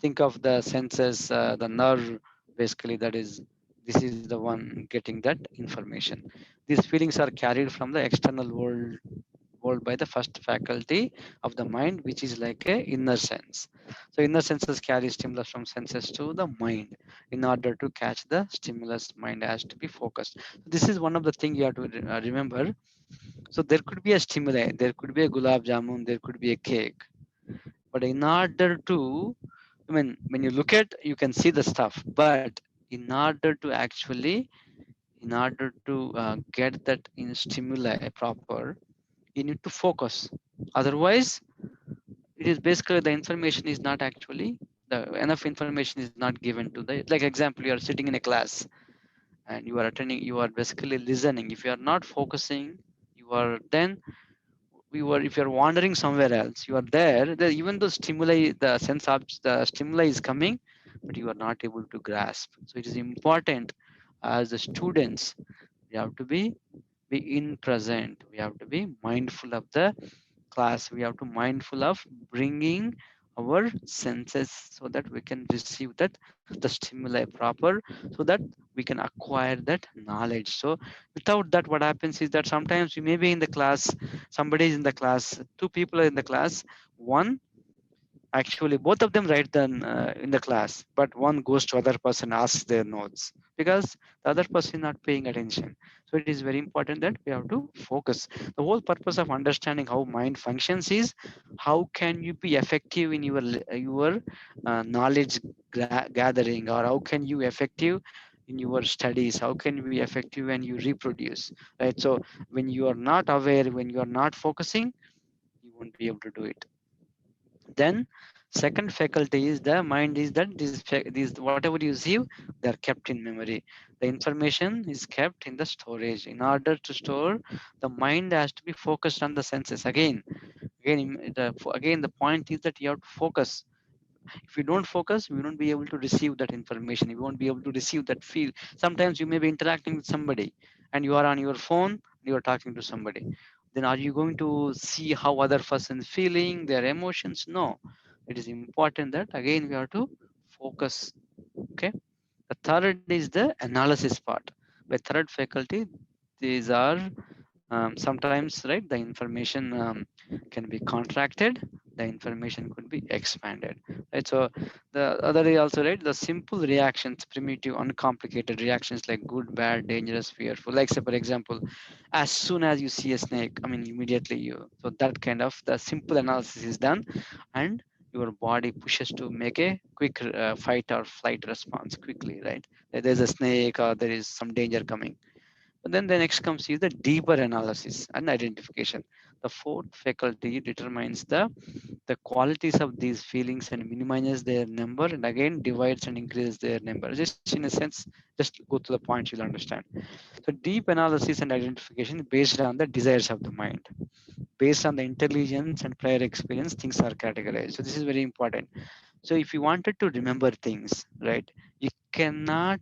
[SPEAKER 2] think of the senses, the nerve, basically that is, this is the one getting that information. These feelings are carried from the external world by the first faculty of the mind, which is like a inner sense. So inner senses carry stimulus from senses to the mind. In order to catch the stimulus, mind has to be focused. This is one of the things you have to remember. So there could be a stimuli, there could be a gulab jamun, there could be a cake. But in order to, I mean, when you look at, you can see the stuff. But in order to actually, in order to get that in stimuli proper, you need to focus. Otherwise, it is basically the information is not actually, the enough information is not given to the, like example, you are sitting in a class and you are attending, you are basically listening. If you are not focusing, you are then you are, if you're wandering somewhere else, you are there, even though stimuli, the sense of the stimuli is coming, but you are not able to grasp. So it is important as the students, we have to be in present, we have to be mindful of the class, we have to mindful of bringing our senses so that we can receive that the stimuli proper, so that we can acquire that knowledge. So without that, what happens is that sometimes you may be in the class, somebody is in the class, two people are in the class, one actually both of them write them in the class, but one goes to other person, asks their notes, because the other person is not paying attention. So it is very important that we have to focus. The whole purpose of understanding how mind functions is how can you be effective in your knowledge gathering, or how can you effective in your studies, how can you be effective when you reproduce, right? So when you are not aware, when you are not focusing, you won't be able to do it. Then second faculty is the mind is that these whatever you receive, they are kept in memory. The information is kept in the storage. In order to store, the mind has to be focused on the senses. Again the point is that you have to focus. If you don't focus, you won't be able to receive that information, you won't be able to receive that feel. Sometimes you may be interacting with somebody and you are on your phone, you are talking to somebody, then are you going to see how other person is feeling, their emotions? No. It is important that again we have to focus. Okay. The third is the analysis part. By third faculty, these are sometimes, right, the information can be contracted, the information could be expanded, right? So the other is also, right, the simple reactions, primitive uncomplicated reactions like good, bad, dangerous, fearful, like say for example, as soon as you see a snake, I mean immediately you, so that kind of the simple analysis is done, and your body pushes to make a quick fight or flight response quickly, right? There's a snake or there is some danger coming. But then the next comes is the deeper analysis and identification. The fourth faculty determines the qualities of these feelings and minimizes their number, and again divides and increases their number. Just in a sense, just go to the point, you'll understand. So deep analysis and identification based on the desires of the mind. Based on the intelligence and prior experience, things are categorized. So this is very important. So if you wanted to remember things, right, you cannot,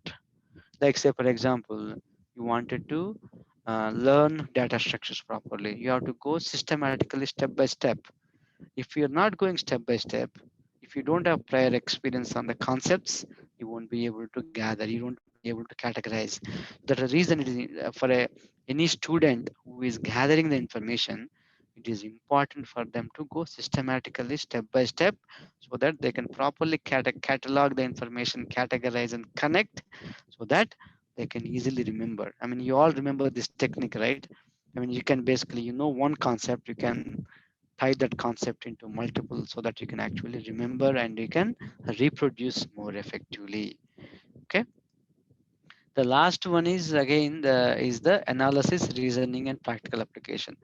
[SPEAKER 2] like say for example, you wanted to learn data structures properly, you have to go systematically step by step. If you're not going step by step, if you don't have prior experience on the concepts, you won't be able to gather, you won't be able to categorize. That's the reason it is for any student who is gathering the information, it is important for them to go systematically step by step so that they can properly catalog the information, categorize and connect, so that they can easily remember. I mean, you all remember this technique, right? I mean, you can basically, you know, one concept, you can tie that concept into multiple so that you can actually remember and you can reproduce more effectively. Okay. The last one is again the analysis, reasoning, and practical application.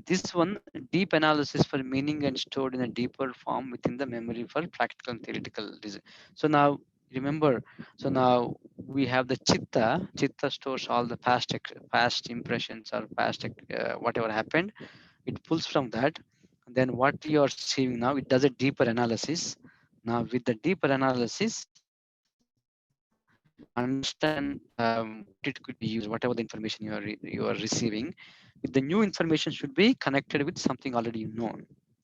[SPEAKER 2] This one, deep analysis for meaning and stored in a deeper form within the memory for practical and theoretical reason. So now remember, so now we have the chitta. Chitta stores all the past impressions or past whatever happened. It pulls from that. And then what you are seeing now, it does a deeper analysis. Now with the deeper analysis, it understand what it could be used, whatever the information you are receiving. With the new information should be connected with something already you know.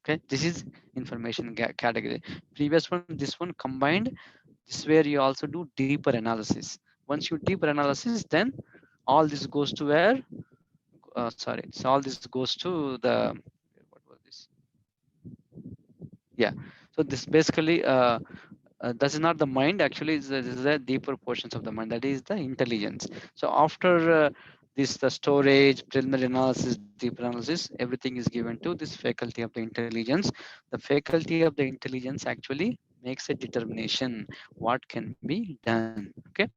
[SPEAKER 2] Okay, this is information category. Previous one, this one combined. This is where you also do deeper analysis. Once you deeper analysis, then all this goes to where? Sorry, so all this goes to the, what was this? Yeah. So this basically that is not the mind. Actually, this is the deeper portions of the mind. That is the intelligence. So after this, the storage, preliminary analysis, deeper analysis, everything is given to this faculty of the intelligence. The faculty of the intelligence actually makes a determination what can be done. Okay.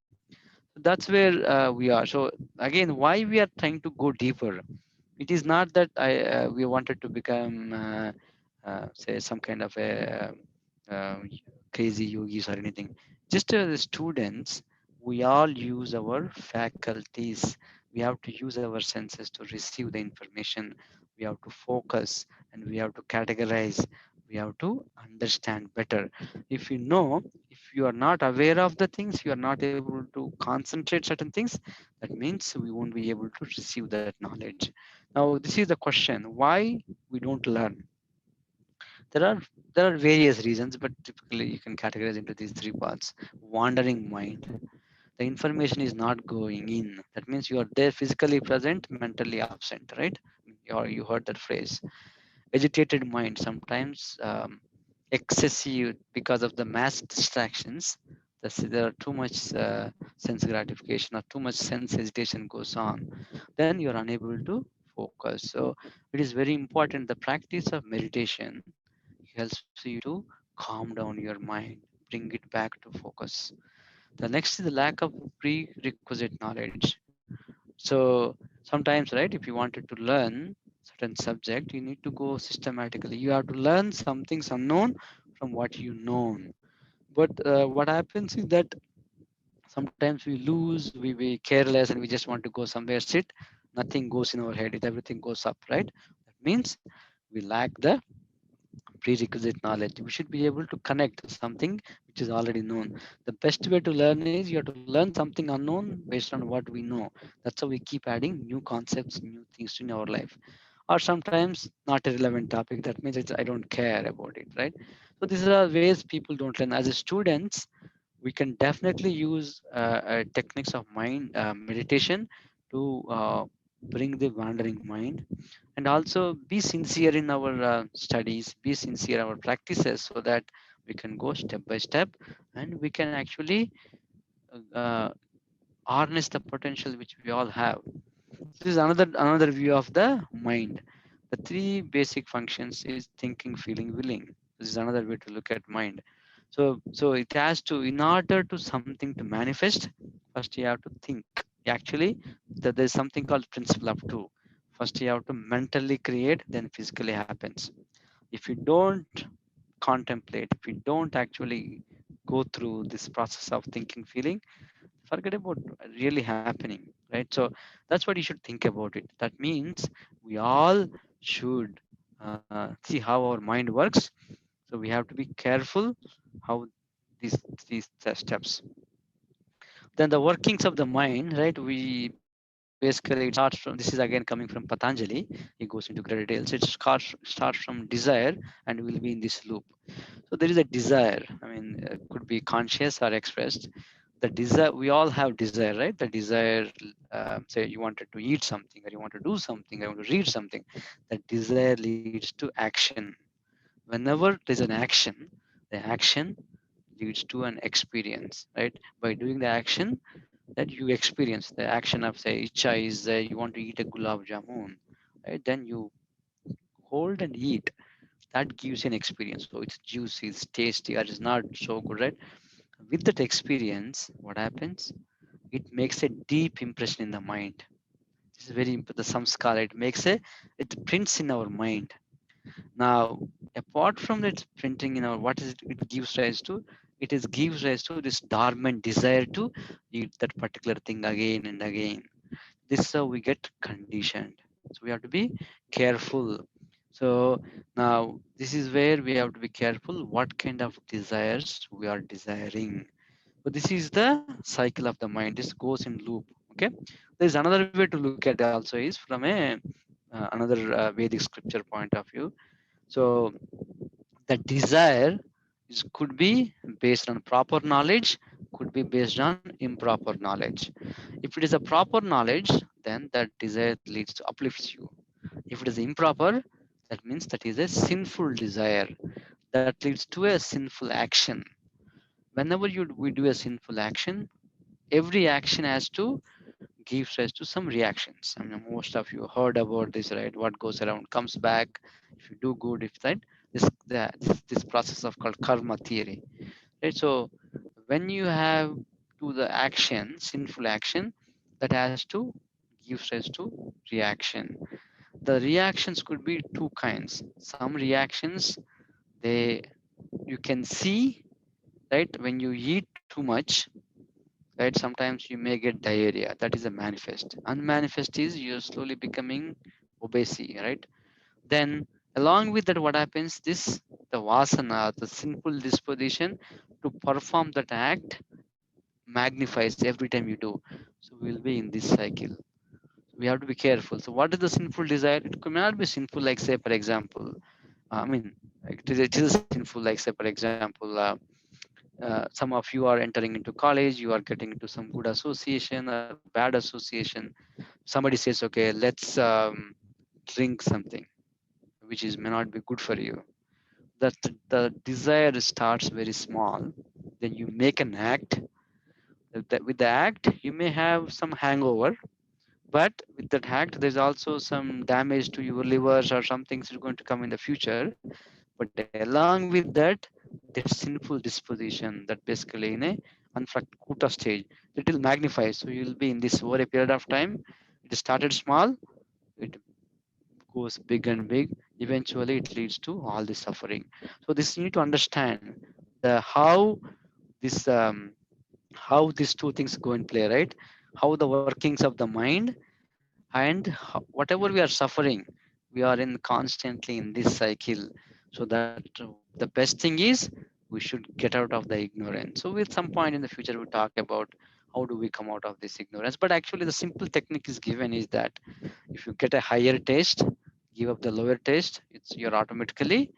[SPEAKER 2] That's where we are. So again, why we are trying to go deeper? It is not that we wanted to become say some kind of a crazy yogis or anything. Just the students, we all use our faculties. We have to use our senses to receive the information. We have to focus and we have to categorize. We have to understand better. If you know, if you are not aware of the things, you are not able to concentrate certain things, that means we won't be able to receive that knowledge. Now this is the question, why we don't learn. There are various reasons, but typically you can categorize into these three parts. Wandering mind, the information is not going in. That means you are there physically present, mentally absent, right? You heard that phrase. Agitated mind, sometimes excessive because of the mass distractions. There are too much sense gratification or too much sense hesitation goes on. Then you are unable to focus. So it is very important. The practice of meditation helps you to calm down your mind, bring it back to focus. The next is the lack of prerequisite knowledge. So sometimes, right, if you wanted to learn certain subject, you need to go systematically. You have to learn some things unknown from what you know. But what happens is that sometimes we lose, we careless, and we just want to go somewhere, sit. Nothing goes in our head. It everything goes up, right? That means we lack the prerequisite knowledge. We should be able to connect something which is already known. The best way to learn is you have to learn something unknown based on what we know. That's how we keep adding new concepts, new things in our life. Or sometimes not a relevant topic. That means I don't care about it, right? So these are ways people don't learn. As a students, we can definitely use techniques of mind meditation to bring the wandering mind, and also be sincere in our studies, be sincere in our practices, so that we can go step by step and we can actually uh, harness the potential which we all have. This is another view of the mind. The three basic functions is thinking, feeling, willing. This is another way to look at mind. So it has to, in order to something to manifest, first you have to think. Actually, there's something called principle of two. First you have to mentally create, then physically happens. If you don't contemplate, if you don't actually go through this process of thinking, feeling, forget about really happening, right? So that's what you should think about it. That means we all should see how our mind works. So we have to be careful how these steps. Then the workings of the mind, right? We basically, it starts from, this is again coming from Patanjali. He goes into greater details. Starts from desire and will be in this loop. So there is a desire. I mean, could be conscious or expressed. The desire, we all have desire, right? The desire, say you wanted to eat something, or you want to do something, or you want to read something. That desire leads to action. Whenever there's an action, the action leads to an experience, right? By doing the action, that you experience the action of, say, icha is you want to eat a gulab jamun, right? Then you hold and eat. That gives you an experience. So it's juicy, it's tasty, or it's not so good, right? With that experience, what happens? It makes a deep impression in the mind. This is the samskara. It makes it prints in our mind. Now, apart from that printing in our, what is it gives rise to? It is gives rise to this dormant desire to eat that particular thing again and again. This is how we get conditioned. So we have to be careful. So now this is where we have to be careful what kind of desires we are desiring. So this is the cycle of the mind. This goes in loop. Okay. There is another way to look at it also, is from a another Vedic scripture point of view. So the desire is, could be based on proper knowledge, could be based on improper knowledge. If it is a proper knowledge, then that desire leads to uplifts you. If it is improper, that means that is a sinful desire that leads to a sinful action. Whenever we do a sinful action, every action has to give rise to some reactions. I mean, most of you heard about this, right? What goes around comes back. If you do good, if that, this process of called karma theory, right? So when you have to the action, sinful action, that has to give rise to reaction. The reactions could be two kinds. Some reactions, they, you can see, right? When you eat too much, right? Sometimes you may get diarrhea. That is a manifest. Unmanifest is you're slowly becoming obesity, right? Then along with that, what happens? This the vasana, the sinful disposition to perform that act magnifies every time you do. So we'll be in this cycle. We have to be careful. So what is the sinful desire? It could not be sinful, like say, for example, I mean, it is sinful, like say, for example, some of you are entering into college, you are getting into some good association or bad association. Somebody says, okay, let's drink something which is may not be good for you. That the desire starts very small. Then you make an act. With the act, you may have some hangover, but with that act, there's also some damage to your livers or some things are going to come in the future. But along with that, that sinful disposition that basically in a unfrakuta stage, it will magnify. So you'll be in this over a period of time. It started small, it goes big and big. Eventually, it leads to all the suffering. So this you need to understand the how these two things go in play, right? How the workings of the mind and whatever we are suffering, we are in constantly in this cycle. So that the best thing is we should get out of the ignorance. So with some point in the future we talk about how do we come out of this ignorance. But actually the simple technique is given is that if you get a higher taste, give up the lower taste, it's you're automatically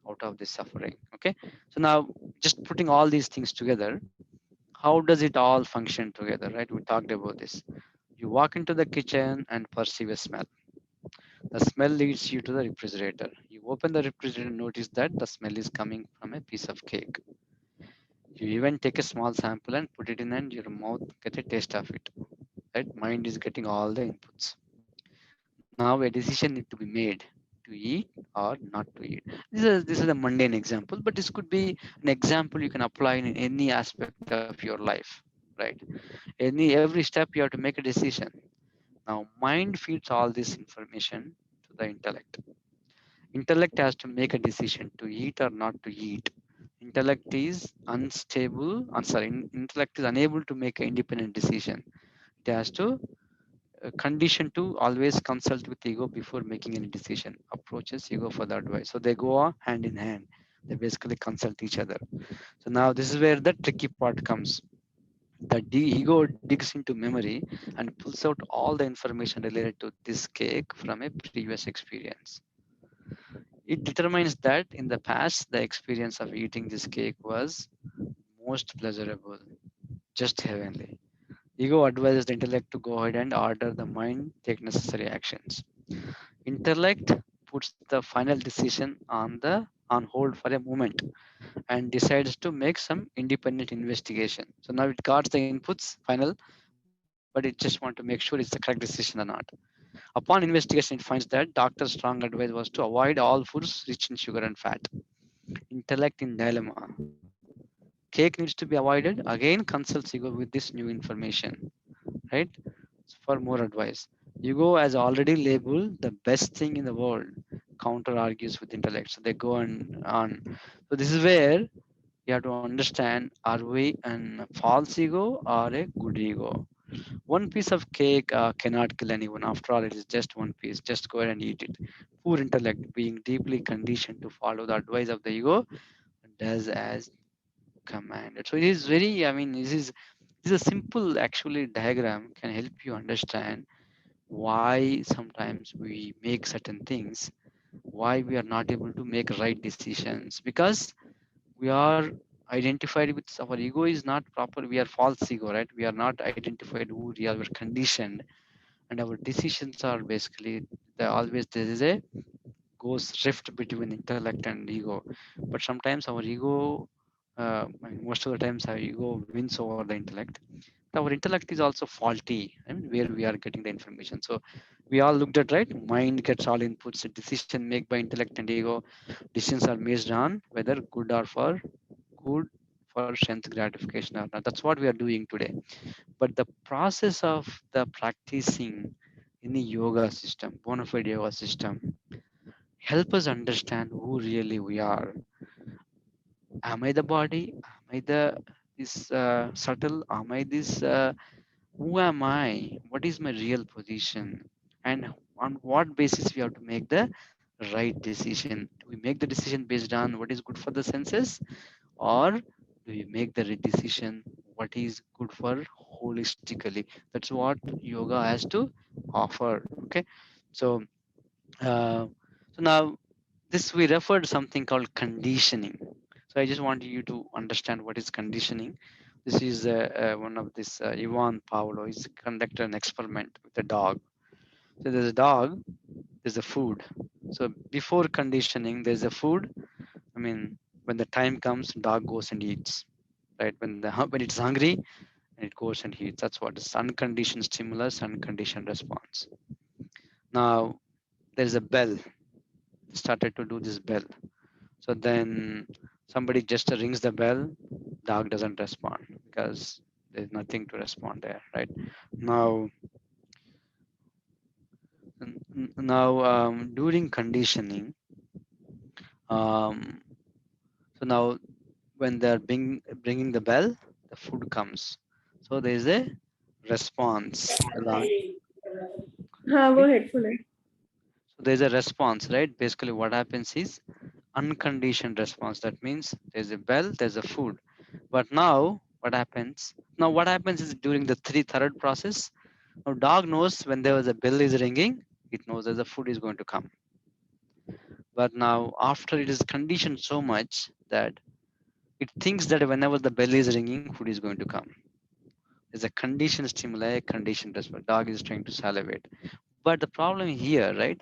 [SPEAKER 2] out of this suffering. Okay, so now just putting all these things together, how does it all function together, right? We talked about this. You walk into the kitchen and perceive a smell. The smell leads you to the refrigerator. You open the refrigerator and notice that the smell is coming from a piece of cake. You even take a small sample and put it in and your mouth get a taste of it. Right? Mind is getting all the inputs. Now a decision need to be made to eat or not to eat. This is a mundane example, but this could be an example you can apply in any aspect of your life. Right? Every step you have to make a decision. Now mind feeds all this information to the intellect. Intellect has to make a decision to eat or not to eat. Intellect is unstable. I'm sorry. Intellect is unable to make an independent decision. It has to condition to always consult with ego before making any decision. Approaches ego for the advice. So they go on hand in hand. They basically consult each other. So now this is where the tricky part comes. The ego digs into memory and pulls out all the information related to this cake from a previous experience. It determines that in the past, the experience of eating this cake was most pleasurable, just heavenly. Ego advises the intellect to go ahead and order the mind take necessary actions. Intellect puts the final decision on hold for a moment and decides to make some independent investigation. So now it got the inputs final, but it just want to make sure it's the correct decision or not. Upon investigation, it finds that doctor's strong advice was to avoid all foods rich in sugar and fat. Intellect in dilemma. Cake needs to be avoided. Again, consults ego with this new information, right? For more advice. Ego has already labeled the best thing in the world. Counter argues with intellect. So they go on. So this is where you have to understand, are we an false ego or a good ego? One piece of cake cannot kill anyone. After all, it is just one piece. Just go ahead and eat it. Poor intellect, being deeply conditioned to follow the advice of the ego, does as commanded. So it is very, I mean, this is a simple actually diagram can help you understand why sometimes we make certain things, why we are not able to make right decisions because we are identified with our ego is not proper. We are false ego, right? We are not identified who we are. We're conditioned, and our decisions are basically always there is a goes rift between intellect and ego. But sometimes our ego, most of the times our ego wins over the intellect. Our intellect is also faulty. I mean, where we are getting the information. So we all looked at, right? Mind gets all inputs. Decision made by intellect and ego. Decisions are based on whether good for strength gratification or not. That's what we are doing today. But the process of the practicing in the yoga system, bona fide yoga system, help us understand who really we are. Am I the body? Am I this subtle? Am I this? Who am I? What is my real position? And on what basis we have to make the right decision? Do we make the decision based on what is good for the senses, or do we make the decision what is good for holistically? That's what yoga has to offer. Okay, so so now this we referred something called conditioning. So I just want you to understand what is conditioning. This is one of this Ivan Pavlo is conducted an experiment with a dog. So there's a dog, there's a food. So before conditioning, there's a food. I mean, when the time comes, dog goes and eats. Right when it's hungry and it goes and eats. That's what is unconditioned stimulus, unconditioned response. Now there's a bell. Started to do this bell. So then somebody just rings the bell, dog doesn't respond because there's nothing to respond there, right? Now, during conditioning, um, so now when they're bringing the bell, the food comes. So there is a response along.
[SPEAKER 4] हाँ वो
[SPEAKER 2] Right?
[SPEAKER 4] हेडफुल है.
[SPEAKER 2] So there's a response, right? Basically, what happens is unconditioned response. That means there's a bell, there's a food. But now what happens? Now what happens is during the third process. Now dog knows when there was a bell is ringing, it knows that the food is going to come. But now after it is conditioned so much that it thinks that whenever the bell is ringing, food is going to come. There's a conditioned stimuli, conditioned response. Dog is trying to salivate. But the problem here, right?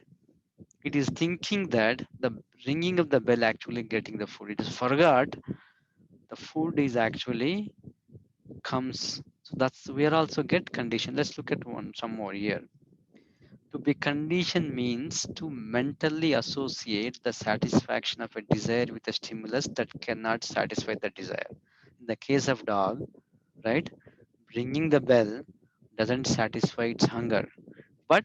[SPEAKER 2] It is thinking that the ringing of the bell actually getting the food. It is forgot the food is actually comes. So that's we are also get conditioned. Let's look at one some more here. To be conditioned means to mentally associate the satisfaction of a desire with a stimulus that cannot satisfy the desire. In the case of dog, right, ringing the bell doesn't satisfy its hunger, but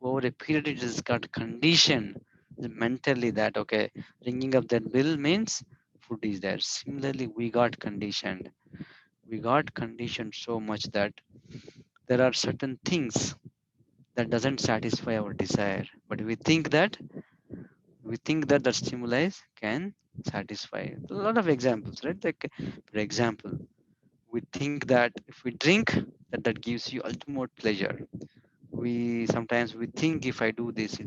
[SPEAKER 2] over a period it has got conditioned mentally that okay, ringing of that bell means food is there. Similarly, we got conditioned so much that there are certain things that doesn't satisfy our desire, but we think that the stimuli can satisfy. A lot of examples, right? Like for example, we think that if we drink, that gives you ultimate pleasure. We sometimes we think if I do this,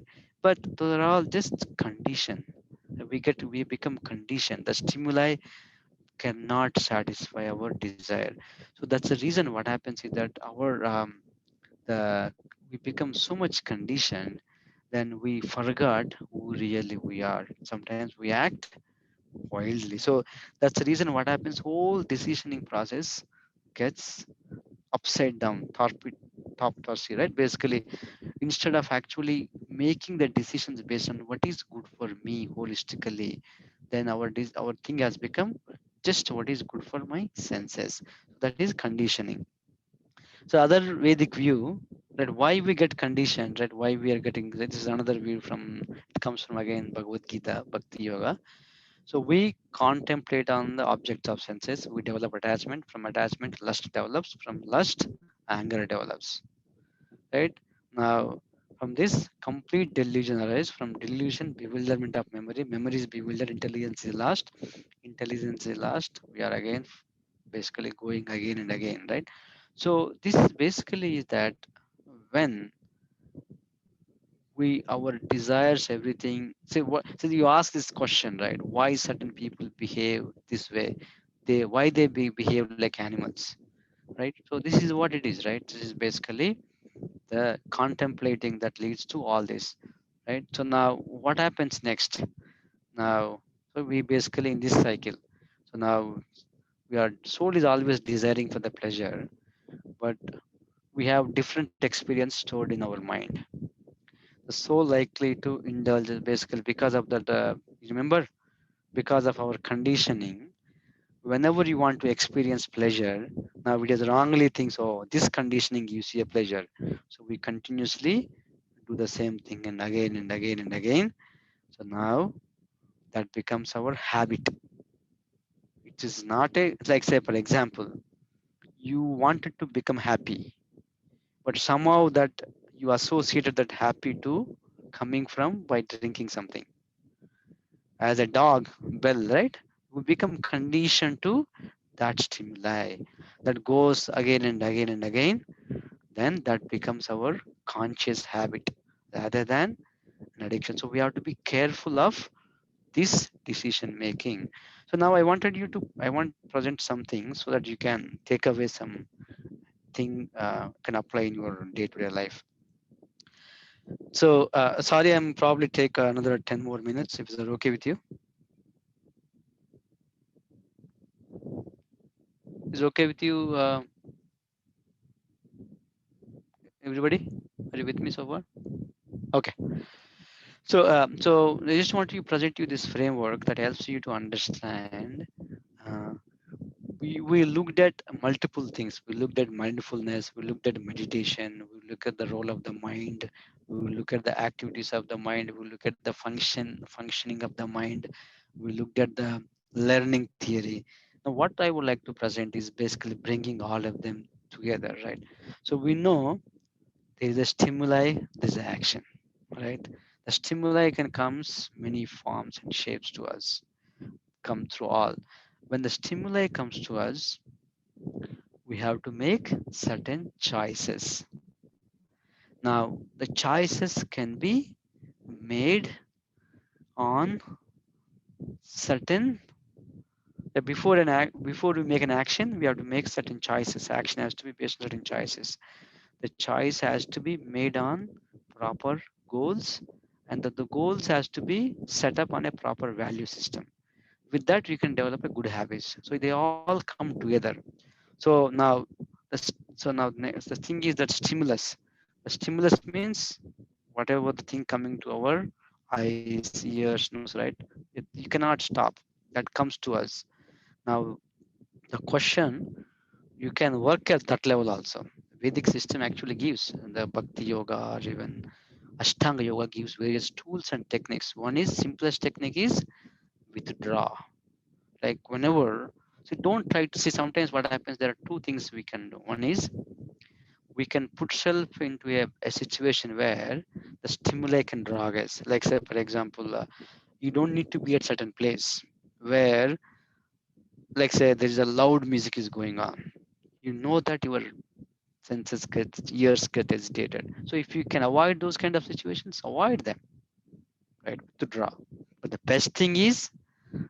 [SPEAKER 2] but those are all just condition. We become conditioned. The stimuli cannot satisfy our desire. So that's the reason what happens is that our the we become so much conditioned, then we forgot who really we are. Sometimes we act wildly. So that's the reason what happens. Whole decisioning process gets upside down, top tossy, right? Basically, instead of actually making the decisions based on what is good for me holistically, then our thing has become just what is good for my senses. That is conditioning. So other Vedic view that why we get conditioned, right? Why we are getting this is another view from it comes from again Bhagavad Gita, Bhakti Yoga. So we contemplate on the objects of senses. We develop attachment. From attachment, lust develops. From lust, anger develops. Right now, from this complete delusion arises. From delusion, bewilderment of memory. Memory is bewildered. Intelligence is lost. Intelligence is lost. We are again basically going again and again, right? So this basically is that when we our desires everything. So you ask this question, right? Why certain people behave this way? Why they behave like animals, right? So this is what it is, right? This is basically the contemplating that leads to all this, right? So now what happens next? Now, so we basically in this cycle. So now we are soul is always desiring for the pleasure, but we have different experience stored in our mind. The soul likely to indulge is basically because of that. Remember, because of our conditioning, whenever you want to experience pleasure, now it is wrongly thinks, oh, this conditioning gives you a pleasure. So we continuously do the same thing and again and again and again. So now that becomes our habit. It is not a, like say for example, you wanted to become happy, but somehow that you associated that happy to coming from by drinking something. As a dog bell, right? We become conditioned to that stimuli that goes again and again and again. Then that becomes our conscious habit rather than an addiction. So we have to be careful of this decision making. So now I want to present something so that you can take away some thing, can apply in your day-to-day life. So sorry, I'm probably take another 10 more minutes if it's okay with you. Is okay with you, everybody? Are you with me so far? Okay. So I just want to present you this framework that helps you to understand. Uh, we looked at multiple things. We looked at mindfulness, we looked at meditation, we look at the role of the mind, we look at the activities of the mind, we look at the functioning of the mind, we looked at the learning theory. Now what I would like to present is basically bringing all of them together, right? So we know there is a stimuli, there's an action, right? The stimuli can comes many forms and shapes to us, come through all. When the stimuli comes to us, we have to make certain choices. Now, the choices can be made on certain before an act before we make an action, we have to make certain choices. Action has to be based on certain choices. The choice has to be made on proper goals, and that the goals has to be set up on a proper value system. With that, you can develop a good habits. So they all come together. So now the thing is that stimulus. The stimulus means whatever the thing coming to our eyes, ears, nose, right? You cannot stop. That comes to us. Now the question, you can work at that level also. Vedic system actually gives the Bhakti Yoga or even Ashtanga Yoga gives various tools and techniques. One is simplest technique is withdraw. Like whenever, so don't try to see. Sometimes what happens, there are two things we can do. One is we can put self into a situation where the stimuli can drag us. Like say for example, you don't need to be at certain place where, like say there is a loud music is going on. You know that your senses get, ears get agitated. So if you can avoid those kind of situations, avoid them, right? Withdraw. But the best thing is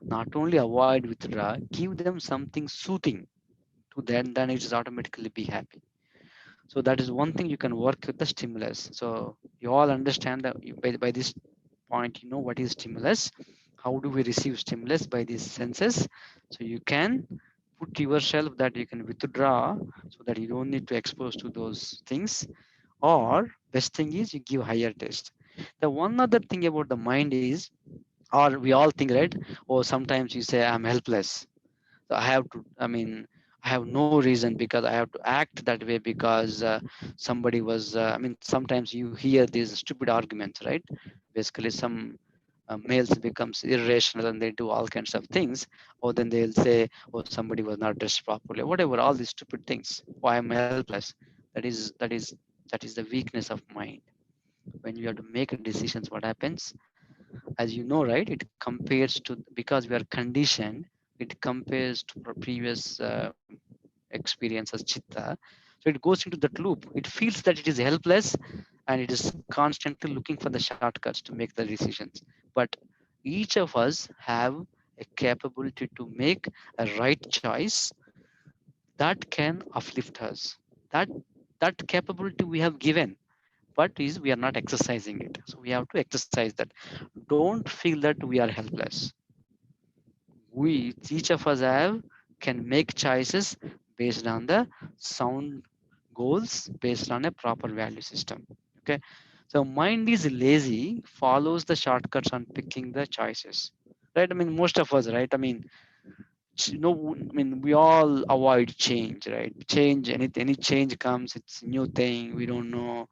[SPEAKER 2] not only avoid withdraw, give them something soothing to them, then it is automatically be happy. So that is one thing you can work with the stimulus. So you all understand that by this point, you know what is stimulus. How do we receive stimulus by these senses? So you can put yourself that you can withdraw so that you don't need to expose to those things. Or best thing is you give higher taste. The one other thing about the mind is, or we all think, right? Or sometimes you say I'm helpless, so I have to, I mean, I have no reason because I have to act that way because somebody was, I mean, sometimes you hear these stupid arguments, right? Basically, some males becomes irrational and they do all kinds of things. Or then they'll say, oh, somebody was not dressed properly, whatever, all these stupid things. Why am I helpless? That is the weakness of mind. When you have to make decisions, what happens? As you know, right, it compares to, because we are conditioned, it compares to our previous experience as chitta. So it goes into that loop. It feels that it is helpless and it is constantly looking for the shortcuts to make the decisions. But each of us have a capability to make a right choice that can uplift us. That that capability we have given, but is we are not exercising it. So we have to exercise that. Don't feel that we are helpless. We, each of us have, can make choices based on the sound goals, based on a proper value system. Okay, so mind is lazy, follows the shortcuts on picking the choices, right? I mean, most of us, right? I mean, no, I mean, we all avoid change, right? Change, any change comes, it's new thing, we don't know.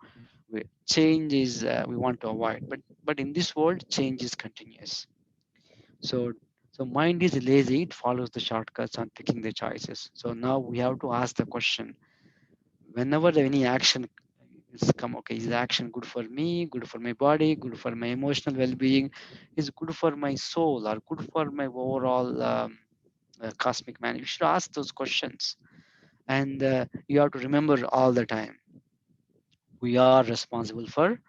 [SPEAKER 2] Change is, we want to avoid, but in this world change is continuous. So So mind is lazy, it follows the shortcuts and picking the choices. So now we have to ask the question, whenever any action is come, okay, is the action good for me, good for my body, good for my emotional well-being, is good for my soul, or good for my overall cosmic man? You should ask those questions. And you have to remember all the time, we are responsible for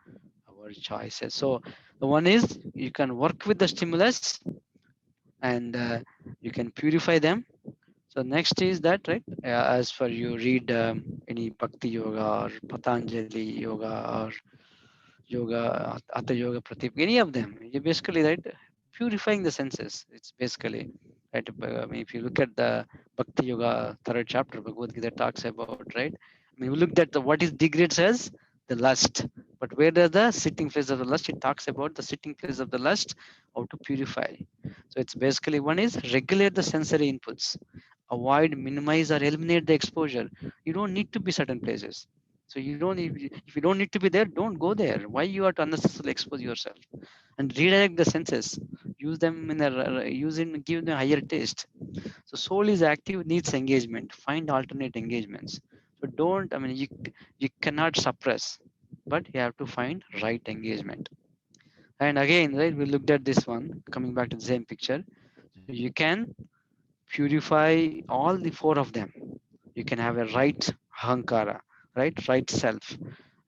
[SPEAKER 2] our choices. So the one is you can work with the stimulus, and you can purify them. So next is that, right? As for you read any Bhakti Yoga or Patanjali Yoga or Yoga, Hatha Yoga Pratip, any of them, you basically, right, purifying the senses. It's basically, right. I mean, if you look at the Bhakti Yoga third chapter, Bhagavad Gita talks about, right. I mean, we looked at the what is degrades as the lust, but where does the sitting place of the lust? It talks about the sitting place of the lust, how to purify. So it's basically one is regulate the sensory inputs, avoid, minimize, or eliminate the exposure. You don't need to be certain places. So you don't, if you don't need to be there, don't go there. Why you are to unnecessarily expose yourself? And redirect the senses. Use them in a give them a higher taste. So soul is active, needs engagement. Find alternate engagements. So don't. I mean, you cannot suppress, but you have to find right engagement. And again, right, we looked at this one. Coming back to the same picture, so you can purify all the four of them. You can have a right hankara, right self,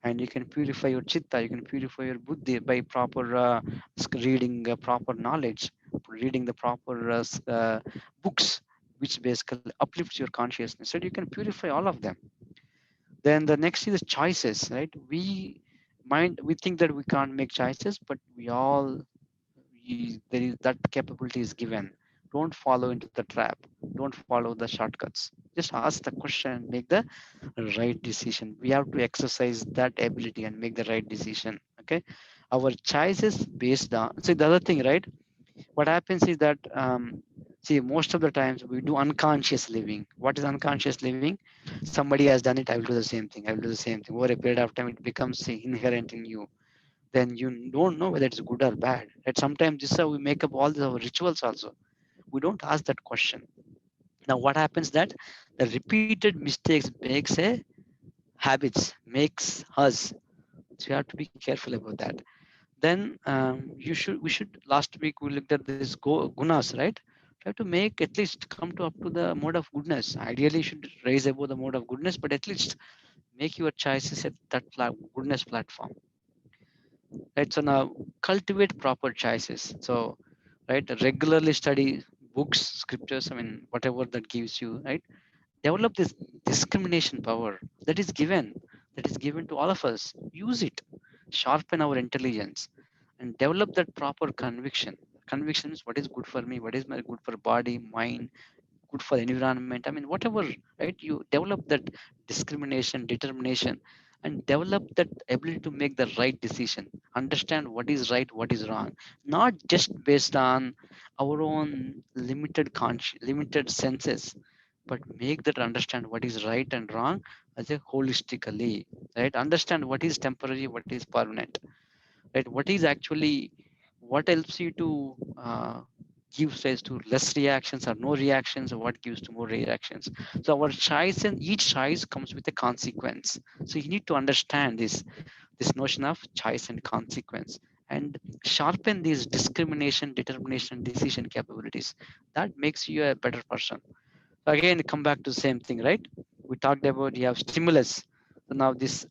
[SPEAKER 2] and you can purify your chitta, you can purify your buddhi by proper reading proper knowledge, reading the proper books, which basically uplifts your consciousness. So you can purify all of them. Then the next is choices, right? We think that we can't make choices, but we all, there is that capability is given. Don't follow into the trap, don't follow the shortcuts. Just ask the question, make the right decision. We have to exercise that ability and make the right decision. Okay, our choices based on, see, the other thing, right, what happens is that see, most of the times we do unconscious living. What is unconscious living? Somebody has done it, I will do the same thing, I will do the same thing. Over a period of time it becomes inherent in you. Then you don't know whether it's good or bad. Right? Sometimes this is how we make up all the rituals also. We don't ask that question. Now what happens that the repeated mistakes makes a habits, makes us. So you have to be careful about that. Then we should, last week we looked at this gunas, right? Try to make at least come to up to the mode of goodness. Ideally you should raise above the mode of goodness, but at least make your choices at that goodness platform. Right, so now cultivate proper choices. So right, regularly study books, scriptures, I mean whatever that gives you, right? Develop this discrimination power that is given to all of us. Use it, sharpen our intelligence, and develop that proper conviction. Conviction is what is good for me, what is my good for body, mind, good for the environment. I mean, whatever, right? You develop that discrimination, determination, and develop that ability to make the right decision. Understand what is right, what is wrong, not just based on our own limited senses, but make that understand what is right and wrong as a holistically, right? Understand what is temporary, what is permanent, right? What is actually, what helps you to give rise to less reactions or no reactions, or what gives to more reactions. So our choice, and each choice comes with a consequence. So you need to understand this notion of choice and consequence, and sharpen these discrimination, determination, decision capabilities. That makes you a better person. So again, come back to the same thing, right? We talked about you have stimulus. So now this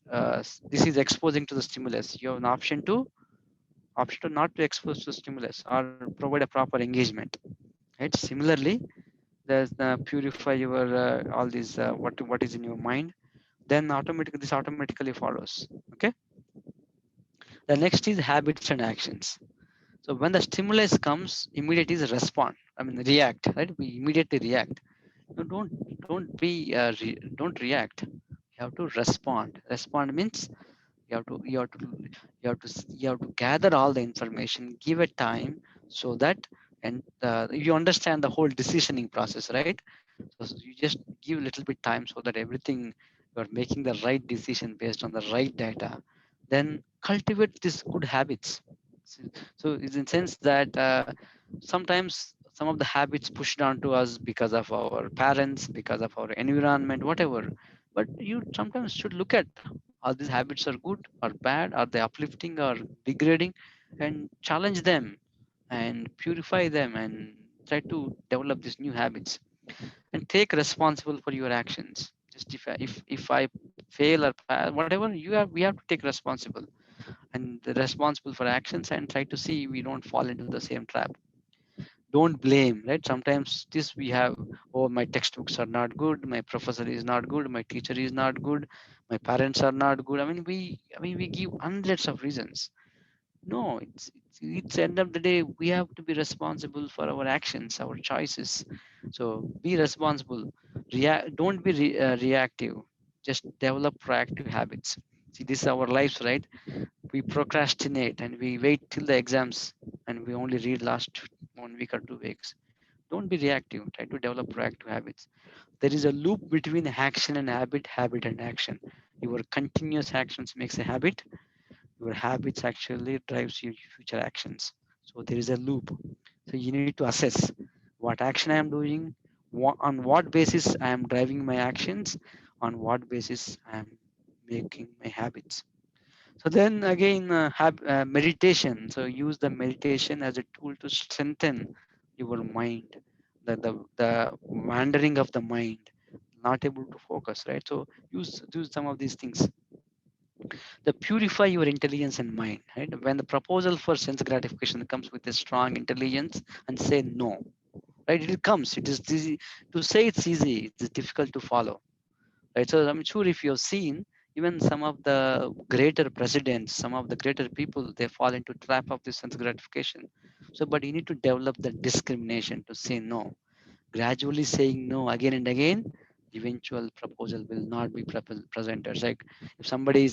[SPEAKER 2] is exposing to the stimulus. You have an option to not to expose to stimulus or provide a proper engagement. Right. Similarly, there's the purify your all these what is in your mind. Then automatically this automatically follows. Okay. The next is habits and actions. So when the stimulus comes, immediate is respond. I mean react. Right. We immediately react. No, don't react. You have to respond. Respond means you have to you have to gather all the information, give it time, so that, and you understand the whole decisioning process, right? So you just give a little bit time so that everything, you are making the right decision based on the right data. Then cultivate these good habits. So so it's in sense that sometimes some of the habits pushed onto us because of our parents, because of our environment, whatever. But you sometimes should look at, are these habits are good or bad, are they uplifting or degrading, and challenge them and purify them and try to develop these new habits and take responsible for your actions. Just if I fail or whatever, we have to take responsible and the responsible for actions and try to see we don't fall into the same trap. Don't blame, right? Sometimes this we have, oh, my textbooks are not good, my professor is not good, my teacher is not good, my parents are not good. I mean we give hundreds of reasons. No, it's end of the day we have to be responsible for our actions, our choices. So be responsible. Don't be reactive. Just develop proactive habits. See, this is our lives, right? We procrastinate and we wait till the exams and we only read last 1 week or 2 weeks. Don't be reactive. Try to develop proactive habits. There is a loop between action and habit, habit and action. Your continuous actions makes a habit. Your habits actually drives your future actions. So there is a loop. So you need to assess what action I am doing, on what basis I am driving my actions, on what basis I am making my habits. So then again, meditation. So use the meditation as a tool to strengthen your mind, the wandering of the mind, not able to focus, right? So use some of these things. The purify your intelligence and mind, right? When the proposal for sense gratification comes with a strong intelligence and say no, right? It comes. It is easy to say. It's easy. It's difficult to follow, right? So I'm sure if you've seen even some of the greater presidents, some of the greater people, they fall into trap of this sense gratification. So, but you need to develop the discrimination to say no. Gradually saying no again and again, eventual proposal will not be presented. Like if somebody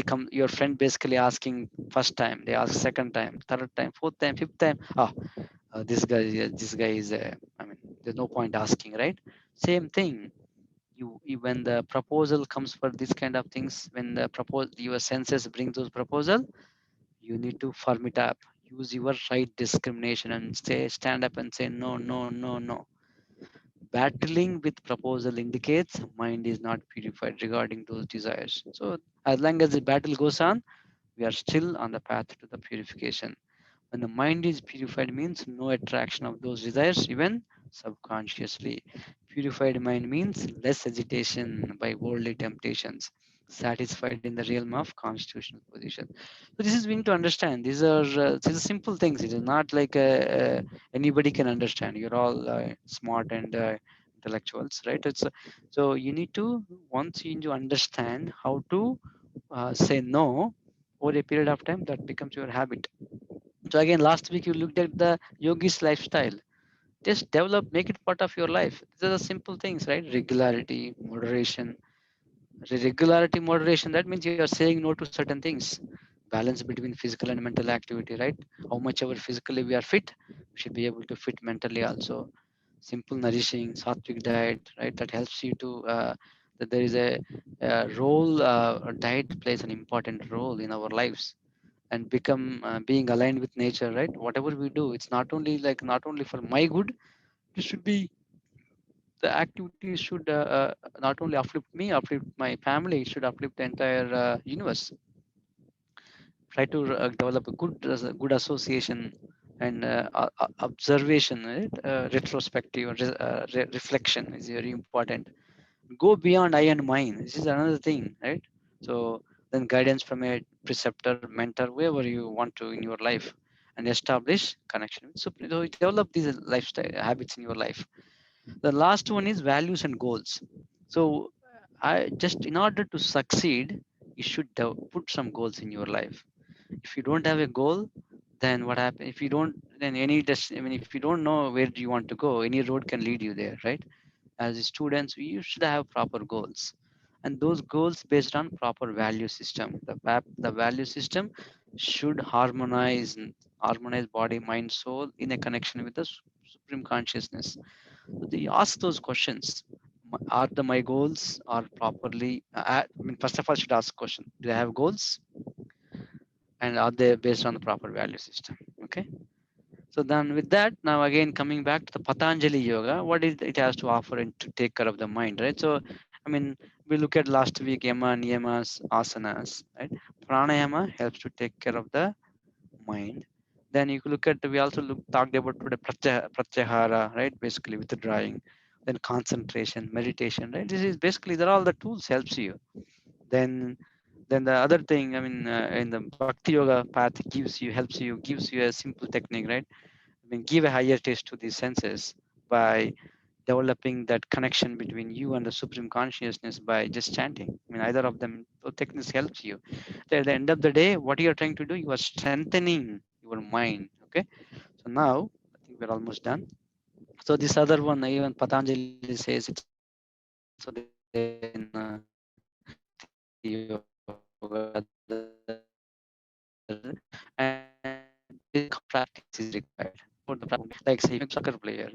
[SPEAKER 2] come, your friend basically asking first time, they ask second time, third time, fourth time, fifth time. This guy is. I mean, there's no point asking, right? Same thing, when the proposal comes for this kind of things, when the your senses bring those proposal, you need to firm it up. Use your right discrimination and stand up and say no, no, no, no. Battling with proposal indicates mind is not purified regarding those desires. So as long as the battle goes on, we are still on the path to the purification. When the mind is purified means no attraction of those desires, even subconsciously. Purified mind means less agitation by worldly temptations, satisfied in the realm of constitutional position. So this is we need to understand. These are simple things. It is not like anybody can understand. You're all smart and intellectuals, right? So you need to, once you need to understand how to say no over a period of time, that becomes your habit. So again, last week you looked at the yogis lifestyle. Just develop, make it part of your life. These are the simple things, right? Regularity, moderation. Regularity, moderation, that means you are saying no to certain things. Balance between physical and mental activity, right? How much ever physically we are fit, we should be able to fit mentally also. Simple nourishing, sattvic diet, right? That helps you to, that there is a role, diet plays an important role in our lives and become being aligned with nature, right? Whatever we do, it's not only not only for my good. It should be, the activities should not only uplift me, uplift my family. It should uplift the entire universe. Try to develop a good association and observation, right? Retrospective reflection is very important. Go beyond I and mine. This is another thing, right? So then guidance from a preceptor, mentor, whoever you want to in your life, and establish connection. So you develop these lifestyle habits in your life. The last one is values and goals. So I just, in order to succeed, you should put some goals in your life. If you don't have a goal, then what happens? If you don't, then I mean, if you don't know where do you want to go, any road can lead you there, right? As students, you should have proper goals, and those goals based on proper value system. The value system should harmonize body, mind, soul in a connection with the supreme consciousness. So they ask those questions. Are my goals are properly? I mean, first of all, should ask question: do I have goals, and are they based on the proper value system? Okay. So then with that, now again coming back to the Patanjali yoga, what is it has to offer and to take care of the mind, right? So I mean, we look at last week yama, niyamas, asanas, right? Pranayama helps to take care of the mind. Then you look at, we also talked about today pratyahara, right? Basically withdrawing, then concentration, meditation, right? This is basically, they're all the tools helps you. Then the other thing, I mean, in the Bhakti Yoga path gives you a simple technique, right? I mean, give a higher taste to these senses by developing that connection between you and the supreme consciousness by just chanting. I mean, either of them, both techniques helps you. At the end of the day, what you are trying to do, you are strengthening your mind. Okay. So now I think we're almost done. So this other one, even Patanjali says it's also there in Bhakti Yoga, the other, and there is a constant practice is required for the practice. Like say, if you make soccer player,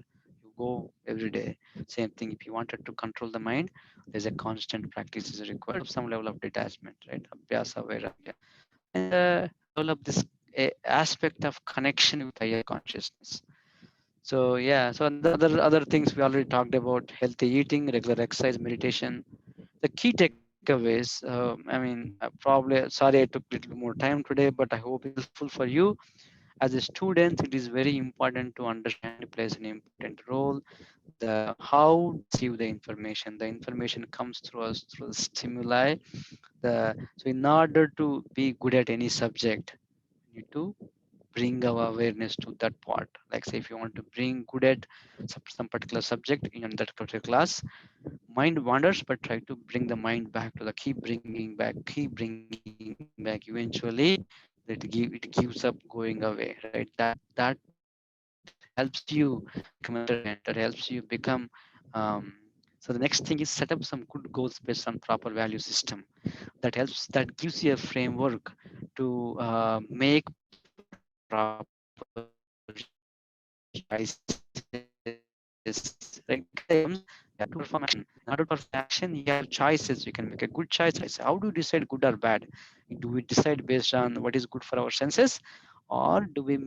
[SPEAKER 2] you go every day. Same thing. If you wanted to control the mind, there's a constant practice is required of some level of detachment, right? Abhyasa, vairagya, and develop this aspect of connection with higher consciousness. So yeah, so and the other things we already talked about: healthy eating, regular exercise, meditation. The key takeaways. Probably sorry I took a little more time today, but I hope it's helpful for you. As a student, it is very important to understand it plays an important role. The how to receive the information. The information comes through us through the stimuli. So in order to be good at any subject, you need to bring our awareness to that part. Like say, if you want to bring good at some particular subject in that particular class, mind wanders, but try to bring the mind back to the keep bringing back. Eventually, it gives up going away, right? That helps you become a better student. That helps you become. So the next thing is set up some good goals based on proper value system. That gives you a framework to make proper choices. Right? Because in order to perform action, you have choices. You can make a good choice. How do you decide good or bad? Do we decide based on what is good for our senses, or do we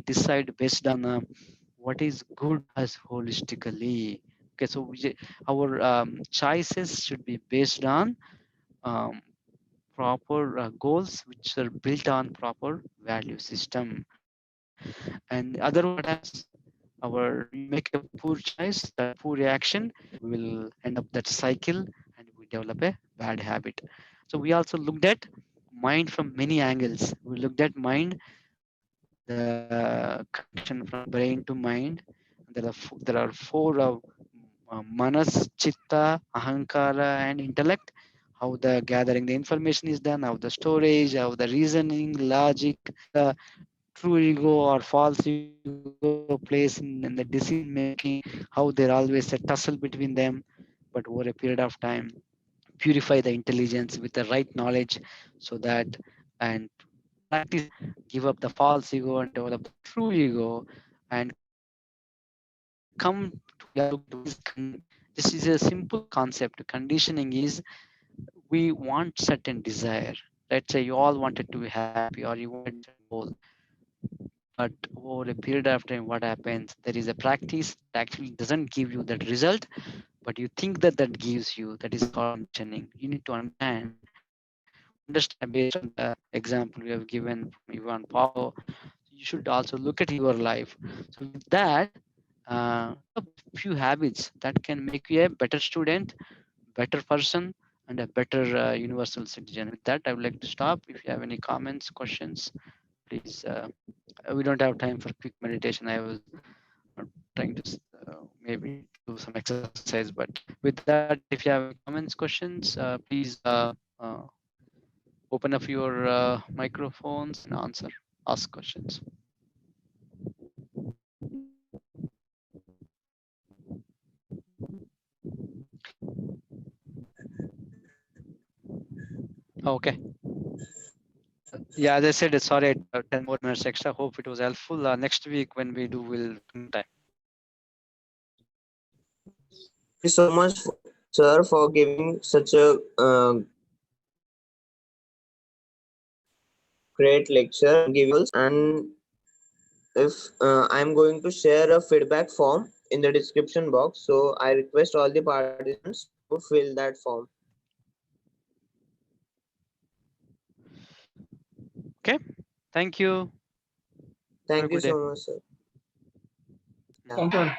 [SPEAKER 2] decide based on what is good for us holistically? Okay, so our choices should be based on um, proper goals which are built on proper value system. And otherwise what happens, our you make a poor choice, that poor reaction will end up that cycle, and we develop a bad habit. So we also looked at mind from many angles. We looked at mind, the connection from brain to mind. There are four manas, chitta, ahankara, and intellect. How the gathering the information is done, how the storage, how the reasoning, logic, the true ego or false ego plays in the decision making, how there always a tussle between them. But over a period of time, purify the intelligence with the right knowledge, so that, and practice that, give up the false ego and develop the true ego, and come to, we are looking at what is this is a simple concept. Conditioning is, we want certain desire. Let's say you all wanted to be happy or you wanted a certain goal, but over a period of time what happens, there is a practice that actually doesn't give you that result, but you think that that gives you, that is called conditioning. You need to understand based on the example we have given from Ivan Pavlov. You should also look at your life. So with that, develop few habits that can make you a better student, better person, and a better universal citizen. With that, I would like to stop. If you have any comments, questions, please. We don't have time for quick meditation. I was trying to maybe do some exercise, but with that, if you have any comments, questions, please open up your microphones and ask questions. Okay. Yeah, as I said, sorry, 10 more minutes extra. Hope it was helpful. Next week when we do, we'll take more time.
[SPEAKER 1] Thank you so much, sir, for giving such a great lecture and giving us. And if I'm going to share a feedback form in the description box, so I request all the participants to fill that form.
[SPEAKER 2] Okay. Thank you. Have a
[SPEAKER 1] Thank you
[SPEAKER 2] good day.
[SPEAKER 1] so much, sir.
[SPEAKER 2] Yeah.
[SPEAKER 4] Thank you.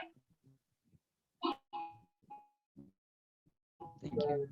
[SPEAKER 2] Thank you.